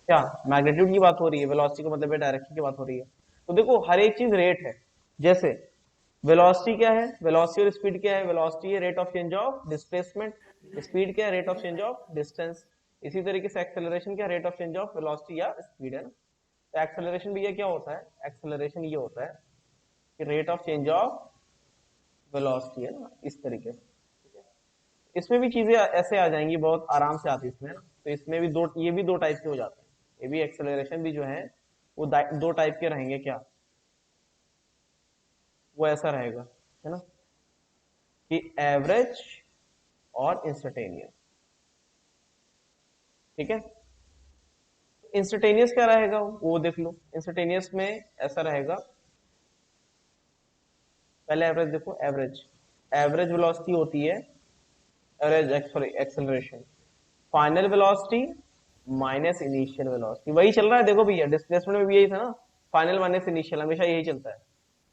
S1: क्या, मैग्नीट्यूड की बात हो रही है, वेलोसिटी का मतलब है डायरेक्शन की बात हो रही है। तो देखो हर एक चीज रेट है, जैसे वेलोसिटी क्या है, वेलोसिटी और स्पीड क्या है, वेलोसिटी है rate of change of displacement, speed क्या है, rate of change of distance. इसी तरीके से एक्सेलरेशन क्या, rate of change of velocity या स्पीड, है ना। तो एक्सेलरेशन भी ये क्या होता है, एक्सेलरेशन ये होता है कि rate of change of velocity, है ना, इस तरीके से। इसमें भी चीजें ऐसे आ जाएंगी, बहुत आराम से आती है इसमें ना। तो इसमें भी दो, ये भी दो टाइप के हो जाते हैं, ये भी एक्सेलरेशन भी जो है वो दो टाइप के रहेंगे, क्या, वो ऐसा रहेगा, है ना, कि एवरेज और इंस्टेंटेनियस, ठीक है। इंस्टेंटेनियस क्या रहेगा वो देख लो, इंस्टेंटेनियस में ऐसा रहेगा, पहले एवरेज देखो, एवरेज वेलोसिटी होती है, average sorry acceleration, final velocity minus initial velocity, वही चल रहा है देखो भैया, डिस्प्लेसमेंट में भी यही था ना, फाइनल माइनस इनिशियल हमेशा यही चलता है,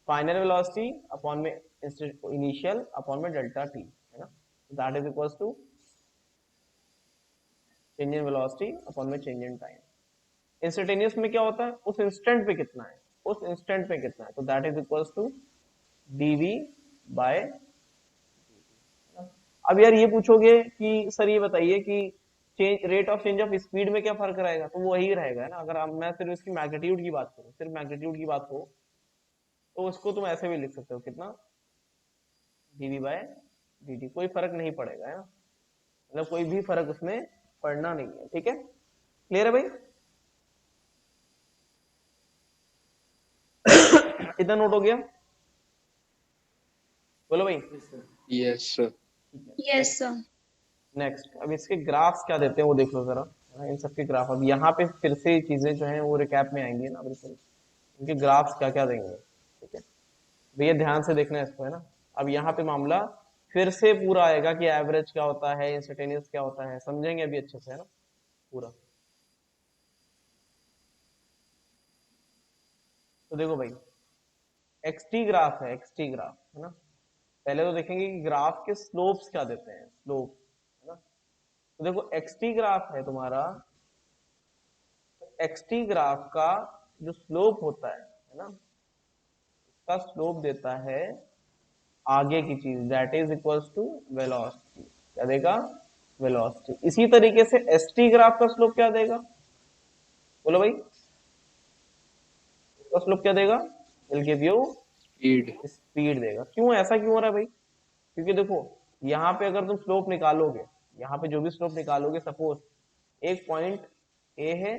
S1: फाइनल वेलोसिटी अपॉन में इनिशियल अपॉन में डेल्टा टी, है ना, that is equals to change in velocity upon में चेंज इन टाइम। इंस्टेंटेनियस में क्या होता है, उस इंस्टेंट पे कितना है, उस इंस्टेंट पे कितना है, तो that is equals to DV by. अब यार ये पूछोगे कि सर ये बताइए कि change rate of change of speed में क्या फर्क रहेगा, तो वो वही रहेगा, है ना। अगर मैं सिर्फ इसकी मैग्नीट्यूड की बात करूं, सिर्फ मैग्नीट्यूड की बात हो, तो उसको तुम ऐसे भी लिख सकते हो, कितना, डीवी बाय dt, कोई फर्क नहीं पड़ेगा, है ना, मतलब कोई भी फर्क उसमें पड़ना नहीं है, ठीक है, क्लियर है भाई। इतना नोट हो गया, बोलो भाई।
S2: Yes sir.
S3: Yes sir.
S1: Next, अब इसके ग्राफ्स क्या देते हैं वो देख लो जरा, इन सबके ग्राफ, अब यहाँ पे फिर से चीजें जो हैं वो रिकैप में आएंगी ना, बिल्कुल इनके ग्राफ्स क्या क्या देंगे, ठीक है भैया, ध्यान से देखना है इसको, है ना। अब यहाँ पे मामला फिर से पूरा आएगा कि एवरेज क्या होता है, इंस्टेंटेनियस क्या होता है, समझेंगे अभी अच्छे से, है ना, पूरा। तो देखो भाई, एक्सटी ग्राफ है, एक्सटी ग्राफ, है ना, पहले तो देखेंगे कि ग्राफ के स्लोप्स क्या देते हैं, स्लोप, है ना। तो देखो एक्सटी ग्राफ है तुम्हारा, एक्सटी ग्राफ का जो स्लोप होता है ना, उसका स्लोप देता है आगे की चीज, that is equals to velocity, क्या देगा, वेलोसिटी। इसी तरीके से एसटी ग्राफ का स्लोप क्या देगा, बोलो भाई, तो स्लोप क्या देगा? Will give you
S2: speed.
S1: Speed देगा। क्यों, ऐसा क्यों हो रहा है भाई? क्योंकि देखो यहाँ पे अगर तुम स्लोप निकालोगे, यहाँ पे जो भी स्लोप निकालोगे, सपोज एक पॉइंट ए है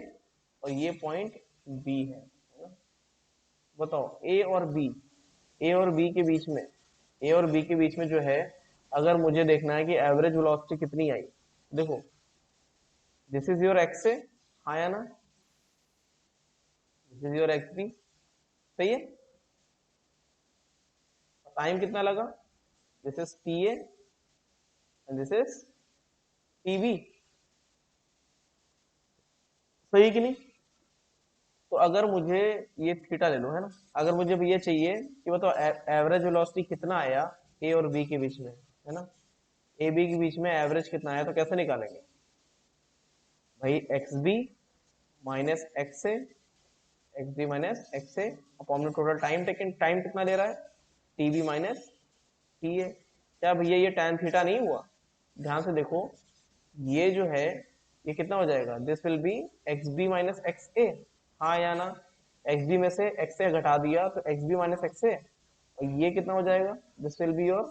S1: और ये पॉइंट बी है ना? बताओ ए और बी, ए और बी के बीच में, ए और बी के बीच में जो है, अगर मुझे देखना है कि एवरेज वेलोसिटी कितनी आई, देखो this is your X A, हाँ या ना, this is your X B, सही है। टाइम कितना लगा? This is T A and this is T B, सही कि नहीं? तो अगर मुझे ये थीटा ले लो है ना, अगर मुझे ये चाहिए कि बताओ एवरेज वेलोसिटी कितना आया ए और बी के बीच में, है ना, ए बी के बीच में एवरेज कितना आया, तो कैसे निकालेंगे भाई? X B minus X A, X B minus X A upon में टोटल टाइम टेकन, टाइम कितना ले रहा है? T B minus T A. क्या भैया ये tan थीटा नहीं हुआ? ध्यान से देखो, ये जो है ये कितना हो जाएगा? This will be X B minus X A, हाँ या ना? एक्स बी में से एक्स ए घटा दिया तो X B minus X A, और ये कितना हो जाएगा? This will be your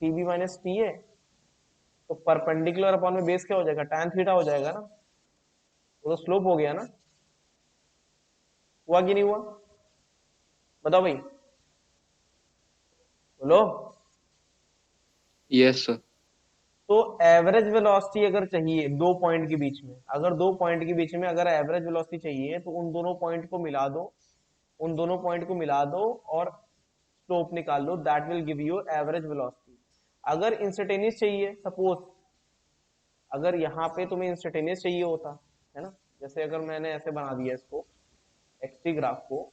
S1: T B minus T A. तो परपेंडिकुलर अपॉन में बेस क्या हो जाएगा? tan थीटा हो जाएगा ना, वो तो स्लोप हो गया ना। हुआ कि नहीं हुआ? बताओ भाई, बोलो।
S2: Yes sir.
S1: तो एवरेज वेलोसिटी अगर चाहिए दो पॉइंट के बीच में, अगर दो पॉइंट के बीच में अगर एवरेज वेलोसिटी चाहिए, तो उन दोनों पॉइंट को मिला दो, उन दोनों पॉइंट को मिला दो और स्लोप निकाल लो, that will give you average velocity. अगर इंस्टेंटेनियस चाहिए, सपोज अगर यहाँ पे तुम्हें इंस्टेंटेनियस चाहिए होता है ना, जैसे अगर मैंने ऐसे बना दिया इसको, एक्सटी ग्राफ को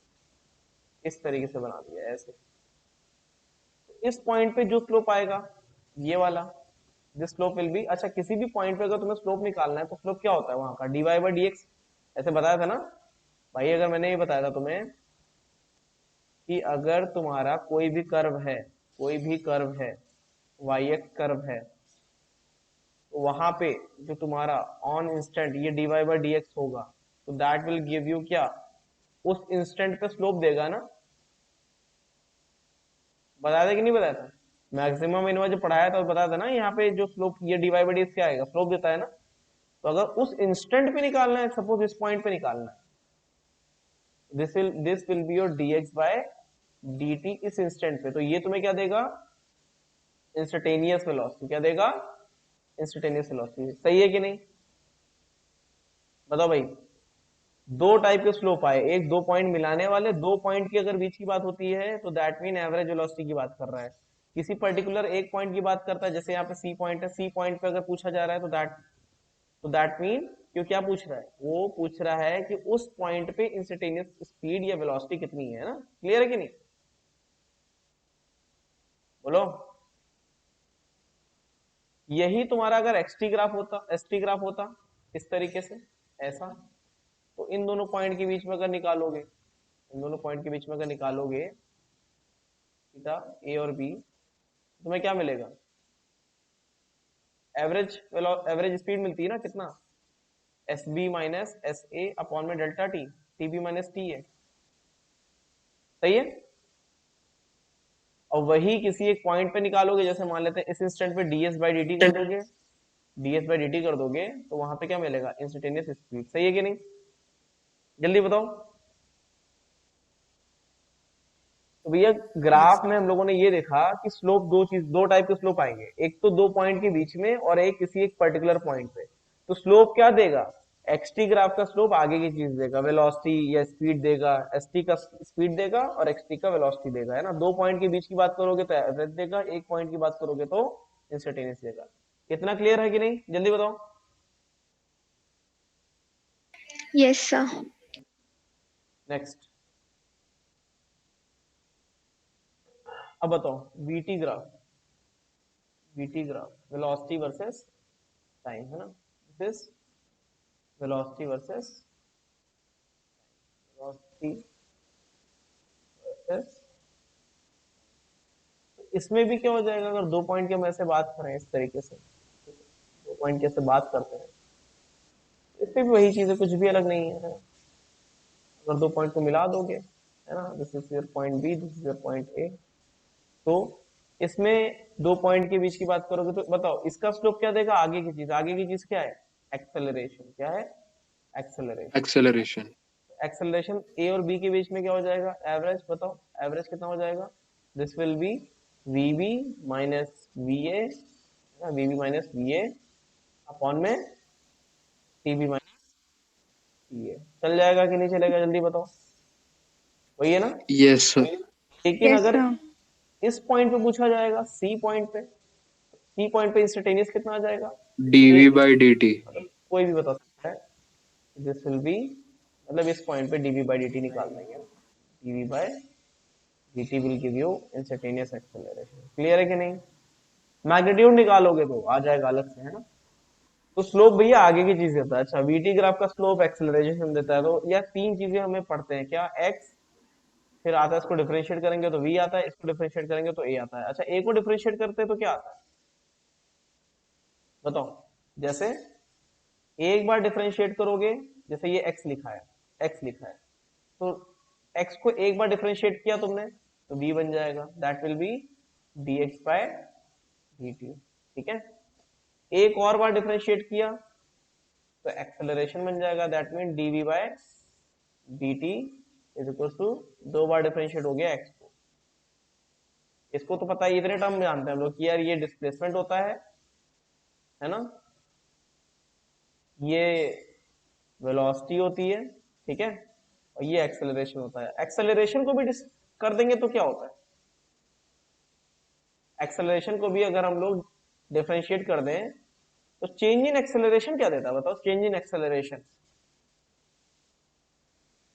S1: इस तरीके से बना दिया ऐसे, तो इस पॉइंट पे जो स्लोप आएगा ये वाला, दिस स्लोप विल बी, अच्छा किसी भी पॉइंट पे अगर तुम्हें स्लोप निकालना है तो स्लोप क्या होता है वहां का? dy बाई डी एक्स, ऐसे बताया था ना भाई। अगर मैंने ये बताया था तुम्हें कि अगर तुम्हारा कोई भी कर्व है, कोई भी कर्व है, वाई एक्स कर्व है, तो वहां पे जो तुम्हारा ऑन इंस्टेंट ये dy बाई डी एक्स होगा, तो दैट विल गिव यू क्या? उस इंस्टेंट पे स्लोप देगा ना। बताया था कि नहीं बताया था? मैक्सिमम इनवा जो पढ़ाया था बताया था ना, यहाँ पे जो स्लोप ये dy बाई डी एक्स क्या आएगा? स्लोप देता है ना। तो अगर उस इंस्टेंट पे निकालना है, सपोज इस पॉइंट पे निकालना है, this will be your dx by dt इस इंस्टेंट पे, तो ये तुम्हें क्या देगा? Instantaneous velocity. क्या देगा? Instantaneous velocity. सही है कि नहीं? बताओ भाई, दो टाइप के स्लोप आए, एक दो पॉइंट मिलाने वाले, दो पॉइंट की अगर बीच की बात होती है तो दैट मीन एवरेज वेलोसिटी की बात कर रहा है। किसी पर्टिकुलर एक पॉइंट की बात करता है, जैसे यहाँ पे सी पॉइंट है, सी पॉइंट पे अगर पूछा जा रहा है तो दैट मीन क्यों, क्या पूछ रहा है? वो पूछ रहा है कि उस पॉइंट पे इंस्टेंटेनियस स्पीड या वेलोसिटी कितनी है ना। क्लियर है कि नहीं? बोलो। यही तुम्हारा अगर एक्सटी ग्राफ होता, एसटी ग्राफ होता इस तरीके से ऐसा, तो इन दोनों पॉइंट के बीच में अगर निकालोगे, इन दोनों पॉइंट के बीच में अगर निकालोगे थीटा ए और बी, तुम्हें क्या मिलेगा? एवरेज स्पीड मिलती है ना, कितना? S B minus S A upon में delta T, T B minus T है, सही है। और वही किसी एक पॉइंट पे निकालोगे, जैसे मान लेते हैं इस इंस्टेंट पे ds बाई डी टी कर दोगे, ds बाई डी टी कर दोगे, तो वहां पे क्या मिलेगा? Instantaneous speed. सही है कि नहीं? जल्दी बताओ। तो भैया ग्राफ में हम लोगों ने ये देखा कि स्लोप दो टाइप के स्लोप आएंगे, एक तो दो पॉइंट के बीच में और एक किसी एक पर्टिकुलर पॉइंट पे। तो स्लोप क्या देगा? एक्सटी ग्राफ का स्लोप आगे की चीज देगा, वेलोसिटी या स्पीड देगा, एसटी का स्पीड देगा और एक्सटी का वेलोसिटी देगा, है ना। दो पॉइंट के बीच की बात करोगे तो एवरेज देगा, एक पॉइंट की बात करोगे तो इंस्टेंटेनियस देगा। कितना क्लियर है कि नहीं? जल्दी बताओ।
S3: Yes sir.
S1: नेक्स्ट, अब बताओ VT graph, VT graph velocity versus time, है ना। This velocity versus velocity versus, इसमें भी क्या हो जाएगा? अगर दो पॉइंट की हम ऐसे बात करें इस तरीके से, दो पॉइंट की ऐसे बात करते हैं, इसमें भी वही चीज है, कुछ भी अलग नहीं है। अगर दो पॉइंट को मिला दोगे है ना, this is your point B, this is your point A. तो इसमें दो पॉइंट के बीच की बात करोगे तो बताओ इसका स्लोप क्या देगा, आगे की चीज, आगे की चीज क्या है, एक्सेलरेशन। क्या है, एक्सेलरेशन।
S2: एक्सेलरेशन।
S1: एक्सेलरेशन ए और बी के बीच में क्या हो जाएगा, एवरेज। बताओ एवरेज कितना हो जाएगा, this will be V B minus V A, V B minus V A upon में T B minus T A. चल जाएगा कि नहीं चलेगा, जल्दी बताओ, वही है ना।
S2: Yes sir.
S1: लेकिन
S3: यस
S1: अगर
S3: सर।
S1: इस पॉइंट पे पूछा जाएगा, सी पॉइंट पे, सी पॉइंट पे इंस्टेंटेनियस कितना आ जाएगा,
S2: डीवी बाई डी टी।
S1: मतलब कोई भी बता सकता है, दिस विल बी, मतलब इस पॉइंट पे dv by dt निकाल देंगे, dv by dt will give you instantaneous acceleration। Clear है कि नहीं, मैग्नीट्यूड निकालोगे तो आ जाएगा अलग से, है ना। तो स्लोप भैया आगे की चीज देता है। अच्छा vt ग्राफ का स्लोप एक्सेलरेशन देता है, तो यह तीन चीजें हमें पढ़ते हैं, क्या, x, फिर आता है इसको डिफरेंशिएट करेंगे तो v आता है, इसको डिफरेंशिएट करेंगे तो a आता है। अच्छा a को डिफरेंशिएट करते हैं तो क्या आता है, बताओ। जैसे एक बार डिफरेंशिएट करोगे, जैसे ये x लिखा है, x लिखा है, तो x को एक बार डिफरेंशिएट किया तुमने तो v बन जाएगा, that will be dx by dt। ठीक है, एक और बार डिफरेंशिएट किया तो एक्सेलरेशन बन जाएगा, that mean dv by dt is equal to, दो बार डिफरेंशिएट हो गया x को। इसको तो पता है, इतने टर्म जानते हैं हम लोग कि यार ये डिस्प्लेसमेंट होता है ना, ये वेलोसिटी होती है, ठीक है, और ये एक्सेलरेशन होता है। एक्सेलरेशन को भी कर देंगे तो क्या होता है, एक्सेलरेशन को भी अगर हम लोग डिफरेंशिएट कर दें तो चेंज इन एक्सेलरेशन क्या देता है, बताओ। चेंज इन एक्सेलरेशन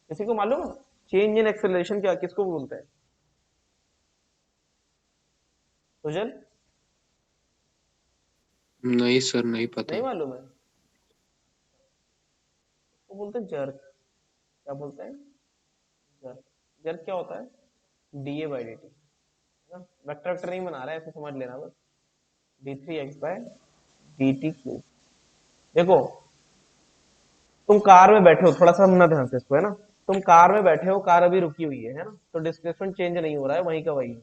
S1: किसी को मालूम है, चेंज इन एक्सेलरेशन क्या, किसको बोलते हैं, सुजल,
S2: नहीं सर, नहीं पता।
S1: नहीं मालूम है, वो बोलते हैं जर्क। क्या बोलते हैं, जर्क। जर्क क्या होता है, D A by D T, vector vector नहीं बना रहा है, ऐसे समझ लेना बस, D three X by D T cube. देखो तुम कार में बैठे हो, थोड़ा सा समझना ध्यान से इसको, है ना। तुम कार में बैठे हो, कार अभी रुकी हुई है ना, तो डिस्प्लेसमेंट चेंज नहीं हो रहा है, वहीं का वही है।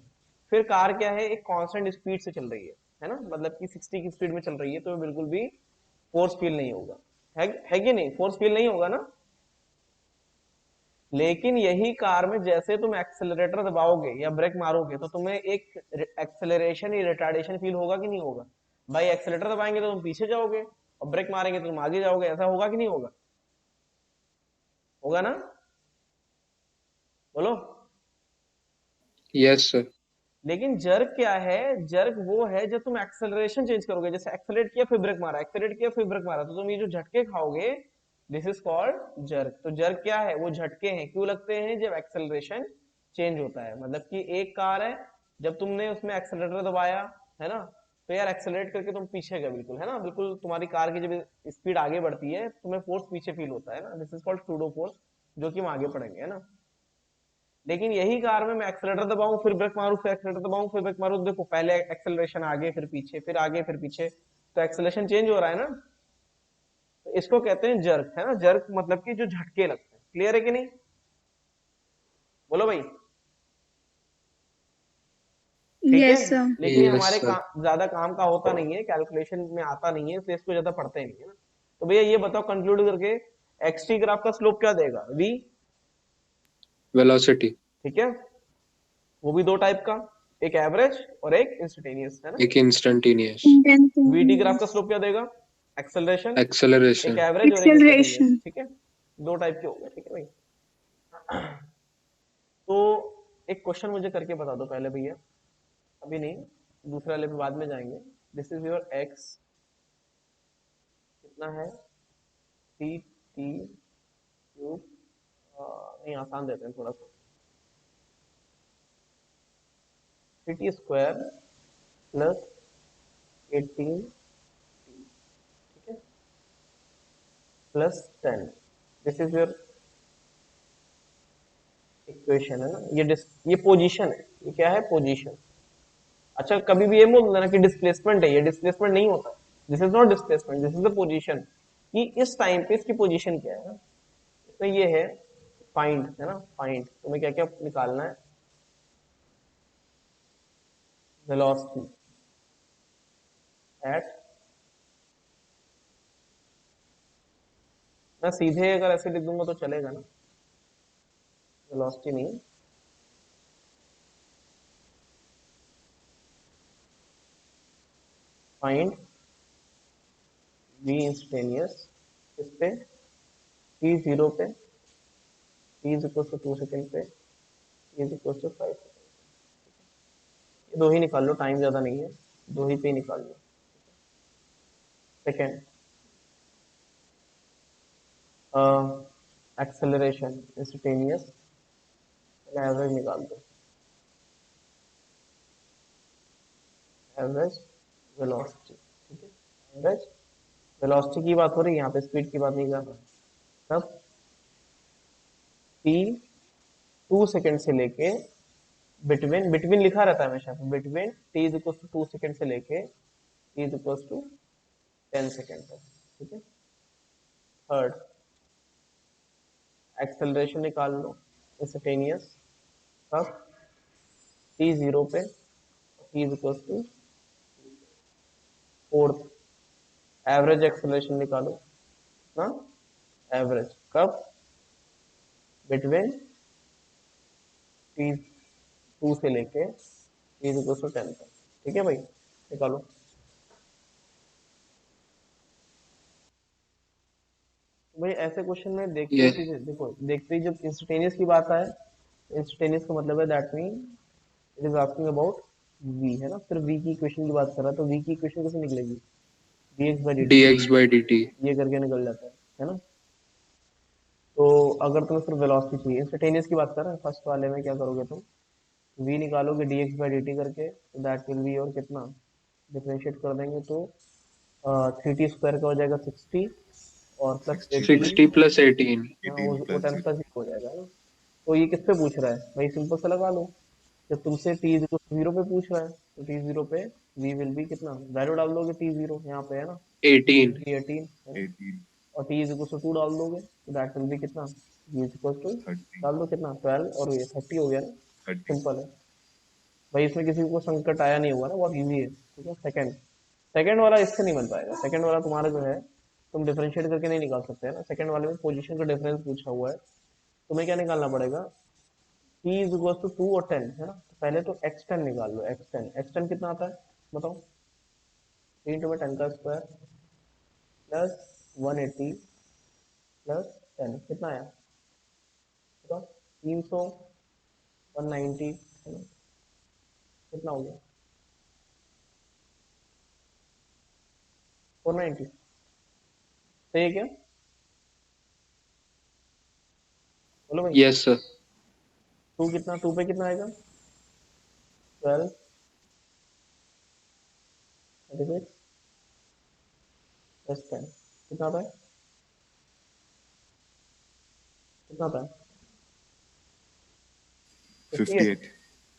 S1: फिर कार क्या है, एक कांस्टेंट स्पीड से चल रही है ना, मतलब कि 60 की स्पीड में चल रही है, तो बिल्कुल भी फोर्स फील नहीं होगा, है कि नहीं, फोर्स फील नहीं होगा ना। लेकिन यही कार में जैसे तुम एक्सेलरेटर दबाओगे या ब्रेक मारोगे तो तुम्हें एक एक्सेलरेशन या रिटार्डेशन फील होगा कि नहीं होगा। भाई एक्सेलरेटर दबाएंगे तो तुम पीछे जाओगे और ब्रेक मारेंगे तो तुम आगे जाओगे, ऐसा होगा कि नहीं होगा, होगा ना, बोलो।
S2: Yes sir.
S1: लेकिन जर्क क्या है, जर्क वो है जब तुम एक्सेलरेशन चेंज करोगे, जैसे एक्सेलरेट किया फिर ब्रेक मारा, एक्सेलरेट किया फिर ब्रेक मारा, तो तुम ये जो झटके खाओगे, दिस इज कॉल्ड जर्क। तो जर्क क्या है, वो झटके हैं, क्यों लगते हैं, जब एक्सेलरेशन चेंज होता है। मतलब कि एक कार है, जब तुमने उसमें एक्सेलरेटर दबाया, है ना, तो यार एक्सेलरेट करके तुम पीछे गए, बिल्कुल, है ना, बिल्कुल तुम्हारी कार की जब स्पीड आगे बढ़ती है तुम्हें फोर्स पीछे फील होता है ना, this is called pseudo force, जो कि हम आगे पढ़ेंगे, है ना। लेकिन यही कार में मैं एक्सेलरेटर दबाऊं फिर ब्रेक मारूं, फिर एक्सेलरेटर दबाऊं फिर ब्रेक मारूं, देखो पहले एक्सेलरेशन आगे फिर पीछे, फिर आगे फिर पीछे, तो एक्सेलरेशन चेंज हो रहा है ना, तो इसको कहते हैं जर्क, है ना। जर्क मतलब कि जो झटके लगते हैं। क्लियर है कि नहीं, बोलो भाई, ठीक है।
S3: Yes sir.
S1: लेकिन ये
S2: यस
S1: हमारे
S2: सर।
S1: ज्यादा काम का होता नहीं है, कैलकुलेशन में आता नहीं है, तो इसको ज्यादा पढ़ते नहीं है ना। तो भैया ये बताओ कंक्लूड करके, एक्सटी ग्राफ का स्लोप क्या देगा, वी,
S2: वेलोसिटी।
S1: ठीक है, वो भी दो टाइप का, एक एवरेज और एक इंस्टेंटेनियस, है ना।
S2: एक इंस्टेंटेनियस।
S1: वीटी ग्राफ का स्लोप क्या देगा, एक्सेलरेशन, एक
S2: एक्सेलरेशन।
S1: एवरेज और एक इंस्टेंटेनियस,
S3: एक्सेलरेशन।
S1: ठीक है, दो टाइप के हो गए, ठीक है भाई। तो एक क्वेश्चन मुझे करके बता दो पहले भैया, अभी नहीं, दूसरे वाले पे बाद में जाएंगे। दिस इज योर एक्स, कितना है, टी टी क्यूब, नहीं आसान देते हैं थोड़ा सा, टी टी स्क्वायर प्लस 18 ठीक है plus 10, this is your equation, है ना। ये पोजीशन है, ये क्या है, पोजीशन। अच्छा कभी भी ये बोल देना कि डिस्प्लेसमेंट है, ये डिस्प्लेसमेंट नहीं होता, this is not displacement, this is the position, कि इस टाइम पे इसकी पोजीशन क्या है ना। तो ये है फाइंड है ना, फाइंड तुम्हें क्या क्या निकालना है, वेलोसिटी एट, मैं सीधे अगर ऐसे लिख दूंगा तो चलेगा ना, वेलोसिटी नहीं, फाइंड v इंस्टेंटेनियस इस पे t 0 पे, t is equal to 2 second पे, t is equal to 5 second, ये दो ही निकाल लो, टाइम ज्यादा नहीं है, दो ही पे निकाल लो। सेकंड, एक्सेलरेशन इंस्टेंटेनियस, एवरेज निकाल दो, एवरेज वेलोसिटी, ठीक है, एवरेज वेलोसिटी की बात हो रही है यहाँ पे, स्पीड की बात नहीं कर रहा। तब t 2 सेकंड से लेके, बिटवीन बिटवीन लिखा रहता है हमेशा, between t is equal to 2 second से लेके t is equal to 10 second तक, ठीक है। थर्ड, एक्सेलरेशन निकाल लो इंस्टेंटेनियस, कब, t 0 पे, t is equal to. Fourth, average acceleration निकालो ना, एवरेज कब, बिटवीन t 2 से लेके t इज इक्वल टू 10 तक, ठीक है भाई, निकालो। भाई ऐसे क्वेश्चन में देखते ही
S2: ये
S1: चीजें देखो, देखते ही जब इंस्टेंटेनियस की बात आए, इंस्टेंटेनियस का मतलब है that mean it is asking about v, है ना, फिर v की इक्वेशन की बात कर रहा है, तो v की इक्वेशन कैसे निकलेगी, dx by dt,
S2: dx/dt।
S1: ये करके निकल जाता है ना। तो अगर तुम्हें सिर्फ वेलोसिटी चाहिए, इंस्टेंटेनियस की बात कर रहे हैं, फर्स्ट वाले में क्या करोगे तुम, v निकालोगे dx by dt करके, तो दैट विल बी, और कितना डिफरेंशिएट कर देंगे तो 3t स्क्वायर का हो जाएगा 60, और प्लस
S4: 60
S1: 18,
S2: 60 + 18।
S1: वो
S4: 18 plus
S1: 10
S4: 0.
S1: प्लस हो जाएगा ना। तो ये किस पे पूछ रहा है भाई, सिंपल सा लगा लो, जब तुमसे टी इज जीरो पे पूछ रहा है, तो टी जीरो पे वी विल बी कितना, वैल्यू डाल दोगे, टी जीरो यहाँ पे है ना,
S2: 18।
S1: 18 है ना,
S4: 18,
S1: और टी इज इक्वल टू 2 डाल दोगे, तो दैट विल बी कितना, वी इज इक्वल टू,
S4: 30,
S1: डाल दो कितना 12, और ये 30 हो गया ना,
S4: 30.
S1: सिंपल है भाई, इसमें किसी को संकट आया नहीं हुआ ना, बहुत इजी है, ठीक है। सेकंड, सेकंड वाला इससे नहीं बन पाएगा, सेकंड वाला तुम्हारा जो है, तुम डिफरेंशिएट करके नहीं निकाल सकते है ना, सेकंड वाले में पोजीशन का डिफरेंस पूछा हुआ है, तुम्हें क्या निकालना पड़ेगा, t इज इक्वल टू 2 और 10 है ना, तो पहले तो x10 निकाल लो, x10, x10 कितना आता है बताओ, 3 इंटू में 10 का स्क्वायर प्लस 180 प्लस 10 कितना आया बताओ, 300, 190 है ना, कितना हो गया 490, सही है क्या, बोलो भाई।
S2: Yes sir.
S1: 2 कितना, 2 पे कितना आएगा 12, 36 प्लस 10 कितना आता है, कितना आता है 58।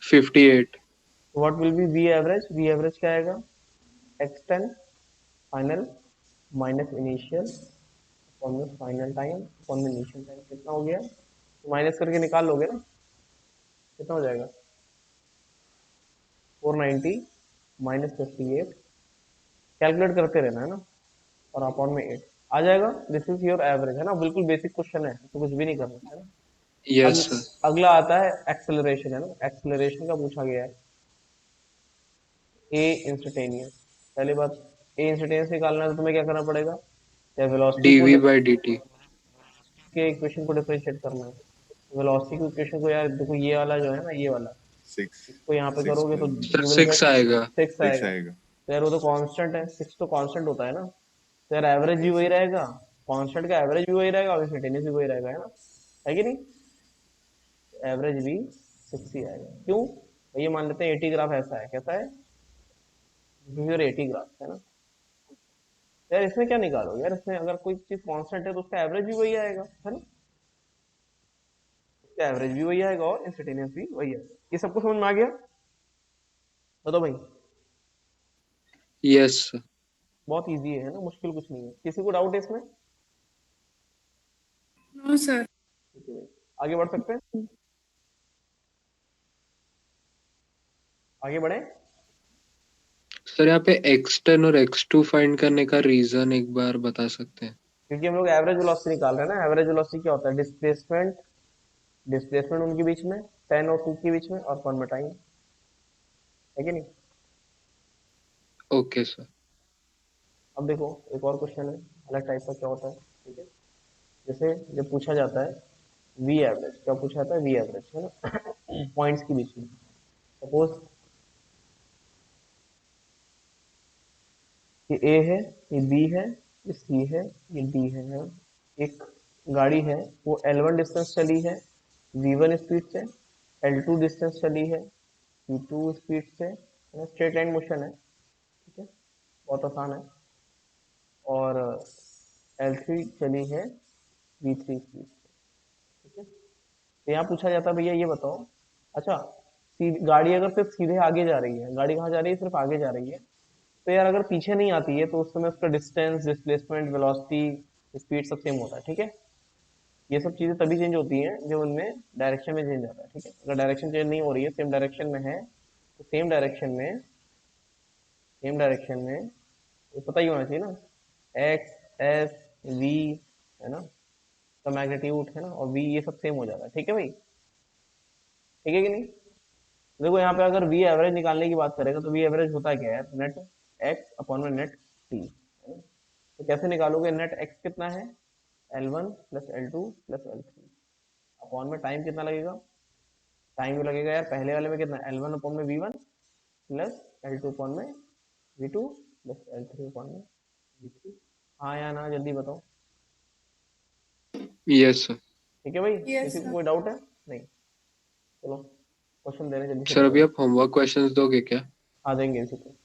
S4: 58,
S2: 58।
S1: What will be V average, V average क्या आएगा, x10 final minus initial upon में फाइनल टाइम अपॉन में इनिशियल टाइम, कितना हो गया, माइनस करके निकाल लोगे ना, कितना हो जाएगा 490 माइनस 58, कैलकुलेट करते रहना है ना, और अपॉन में 8 आ जाएगा, दिस इज योर एवरेज है ना, बिल्कुल बेसिक क्वेश्चन है, तो कुछ भी नहीं करना है ना।
S2: Yes sir.
S1: अगला आता है एक्सेलरेशन, है ना, एक्सेलरेशन का पूछा गया है, ए इंस्टेंटेनियस, पहली बात, ए इंस्टेंटेनियस निकालना है तो तुम्हें क्या करना पड़ेगा, या वेलोसिटी को
S2: dv/dt।
S1: के इक्वेशन को डिफरेंशिएट करना है, वेलोसिटी की इक्वेशन को यार देखो, ये वाला जो है ना, ये वाला,
S4: 6,
S1: इसको यहाँ पे
S4: 6
S1: करोगे तो
S4: plus
S2: sir
S1: you will
S2: 6
S1: get
S2: आएगा।
S1: 6
S4: 6
S1: आएगा,
S4: आएगा.
S1: तो यार वो तो कांस्टेंट है, 6 तो कांस्टेंट होता है ना, तो यार एवरेज भी
S4: Yes,
S1: वही
S4: sir.
S1: रहेगा, कांस्टेंट का एवरेज भी वही रहेगा, और इंस्टेंटेनियस भी वही रहेगा, है कि नहीं, एवरेज भी 6 ही आएगा, क्यों, तो ये मान लेते हैं 80 ग्राफ ऐसा है, कैसा है, फिर 80 ग्राफ है ना, तो यार इसमें क्या निकालोगे यार, इसमें अगर कोई चीज कांस्टेंट है तो उसका एवरेज भी वही आएगा, है ना, उसका एवरेज भी वही आएगा और इंस्टेंटेनियस भी वही आएगा, ये सबको समझ में आ गया, बताओ भाई,
S2: यस सर।
S1: बहुत इजी है ना, मुश्किल कुछ नहीं है, किसी को डाउट है इसमें,
S3: नो सर।
S1: ठीक है भाई। आगे बढ़ सकते हैं, आगे बढ़े।
S2: सर यहाँ पे x10 और x2 फाइंड करने का रीजन एक बार बता सकते हैं?
S1: क्योंकि हम लोग एवरेज वेलोसिटी निकाल रहे हैं ना। एवरेज वेलोसिटी क्या होता है? डिस्प्लेसमेंट, डिस्प्लेसमेंट उनके बीच में, 10 और 2 के बीच में, और कौन में टाइम, है कि नहीं।
S2: Okay sir.
S1: अब देखो एक और क्वेश्चन है अलग टाइप का, क्या होता है, ठीक है। जैसे जब पूछा जाता है वी एवरेज, क्या पूछा जाता है? वी एवरेज, है ना, पॉइंट्स के बीच में। सपोज ये ए है, ये बी है, ये सी है, ये डी है। एक गाड़ी है, वो L1 डिस्टेंस चली है V1 स्पीड से, L2 डिस्टेंस चली है V2 स्पीड से, स्ट्रेट लाइन मोशन है, ठीक है, बहुत आसान है। और L3 चली है V3 स्पीड से, ठीक है। तो यहाँ पूछा जाता है भैया ये बताओ, अच्छा गाड़ी अगर सिर्फ सीधे आगे जा रही है, गाड़ी कहाँ जा रही है? सिर्फ आगे जा रही है, तो यार अगर पीछे नहीं आती है तो उस समय उसका डिस्टेंस, डिस्प्लेसमेंट, वेलोसिटी, स्पीड सब सेम होता है, ठीक है। ये सब चीजें तभी चेंज होती हैं जब उनमें डायरेक्शन में चेंज आता है, ठीक है। अगर डायरेक्शन चेंज नहीं हो रही है, सेम डायरेक्शन में है, तो सेम डायरेक्शन में तो पता ही होना चाहिए ना, एक्स, एस, वी, है ना, तो मैग्नीट्यूड है ना, और वी, ये सब सेम हो जाता है, ठीक है भाई, ठीक है कि नहीं। देखो यहाँ पे अगर वी एवरेज निकालने की बात करेगा तो वी एवरेज होता क्या है? नेट एक्स अपॉन में नेट टी, तो कैसे निकालोगे? नेट एक्स कितना है? L1 plus L2 plus L3, upon में टाइम कितना लगेगा? टाइम भी लगेगा यार, पहले वाले में कितना? L1 अपॉन में V1 प्लस L2 अपॉन में V2 प्लस L3 अपॉन में V3। हाँ या ना, जल्दी बताओ।
S2: Yes sir.
S1: ठीक है भाई,
S3: यस
S1: किसी को
S3: सर।
S1: कोई डाउट है? नहीं, चलो क्वेश्चन दे रहे हैं, जल्दी से
S2: सर अभी
S1: बताओ।
S2: आप होमवर्क क्वेश्चंस दोगे क्या?
S1: हाँ देंगे इसी को।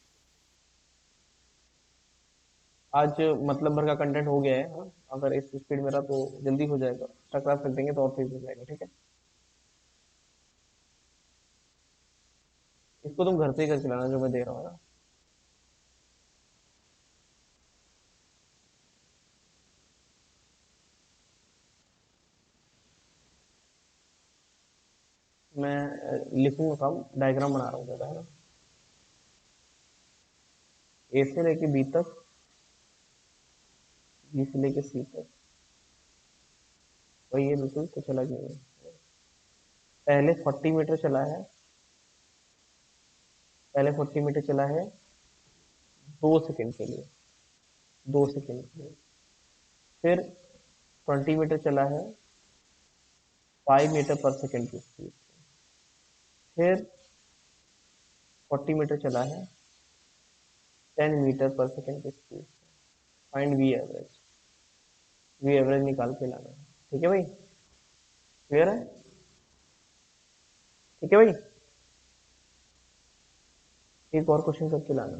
S1: आज मतलब भर का कंटेंट हो गया है, हाँ? अगर इस स्पीड में रहा तो जल्दी हो जाएगा, टकरा कर देंगे तो और तेज हो जाएगा, ठीक है। इसको तुम घर से ही करके लाना जो मैं दे रहा हूँ ना। मैं लिखूंगा काम, डायग्राम बना रहा हूँ ज़्यादा, है ना। ए से लेके बी तक, बी से लेके सी तक, वही है, बिल्कुल कुछ अलग नहीं है। पहले 40 मीटर चला है, पहले 40 मीटर चला है 2 सेकंड के लिए, 2 सेकंड के लिए। फिर 20 मीटर चला है 5 मीटर पर सेकंड की स्पीड। फिर 40 मीटर चला है 10 मीटर पर सेकंड की speed. Find V average, V average निकाल के लाना है, ठीक है भाई, क्लियर है? ठीक है भाई, एक और क्वेश्चन करके लाना।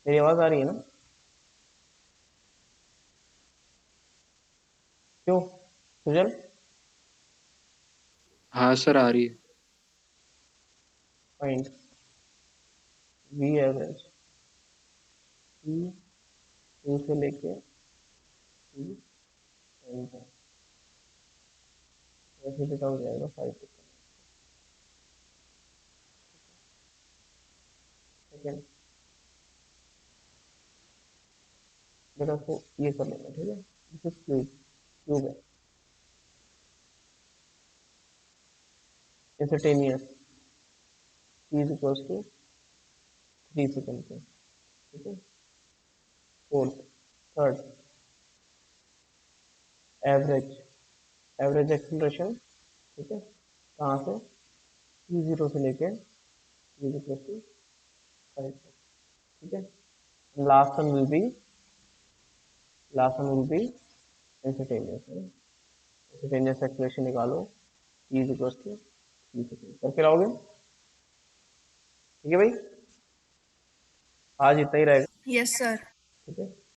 S1: मेरी आवाज आ रही है ना? क्यों सुजल?
S2: हाँ सर आ रही है।
S1: फाइंड वी एवरेज, टू से लेके वी एन तक, वैसे भी कम जाएगा 5 सेकेंड। बेटा इसको ये कर लेना, ठीक है। दिस इज क्यूब, क्यूब है, instantaneous, is equals to 3 second पे, ठीक है। Fourth, third, average, average acceleration, ठीक है, कहाँ से? E0 से लेके इज इक्वल्स टू 5 तक, ठीक है। Last one will be, last one will be instantaneous, instantaneous acceleration निकालो, इज इक्वल्स टू 3 सेकेंड, करके लाओगे, ठीक है भाई। आज इतना ही रहेगा,
S3: यस सर।
S1: ठीक है।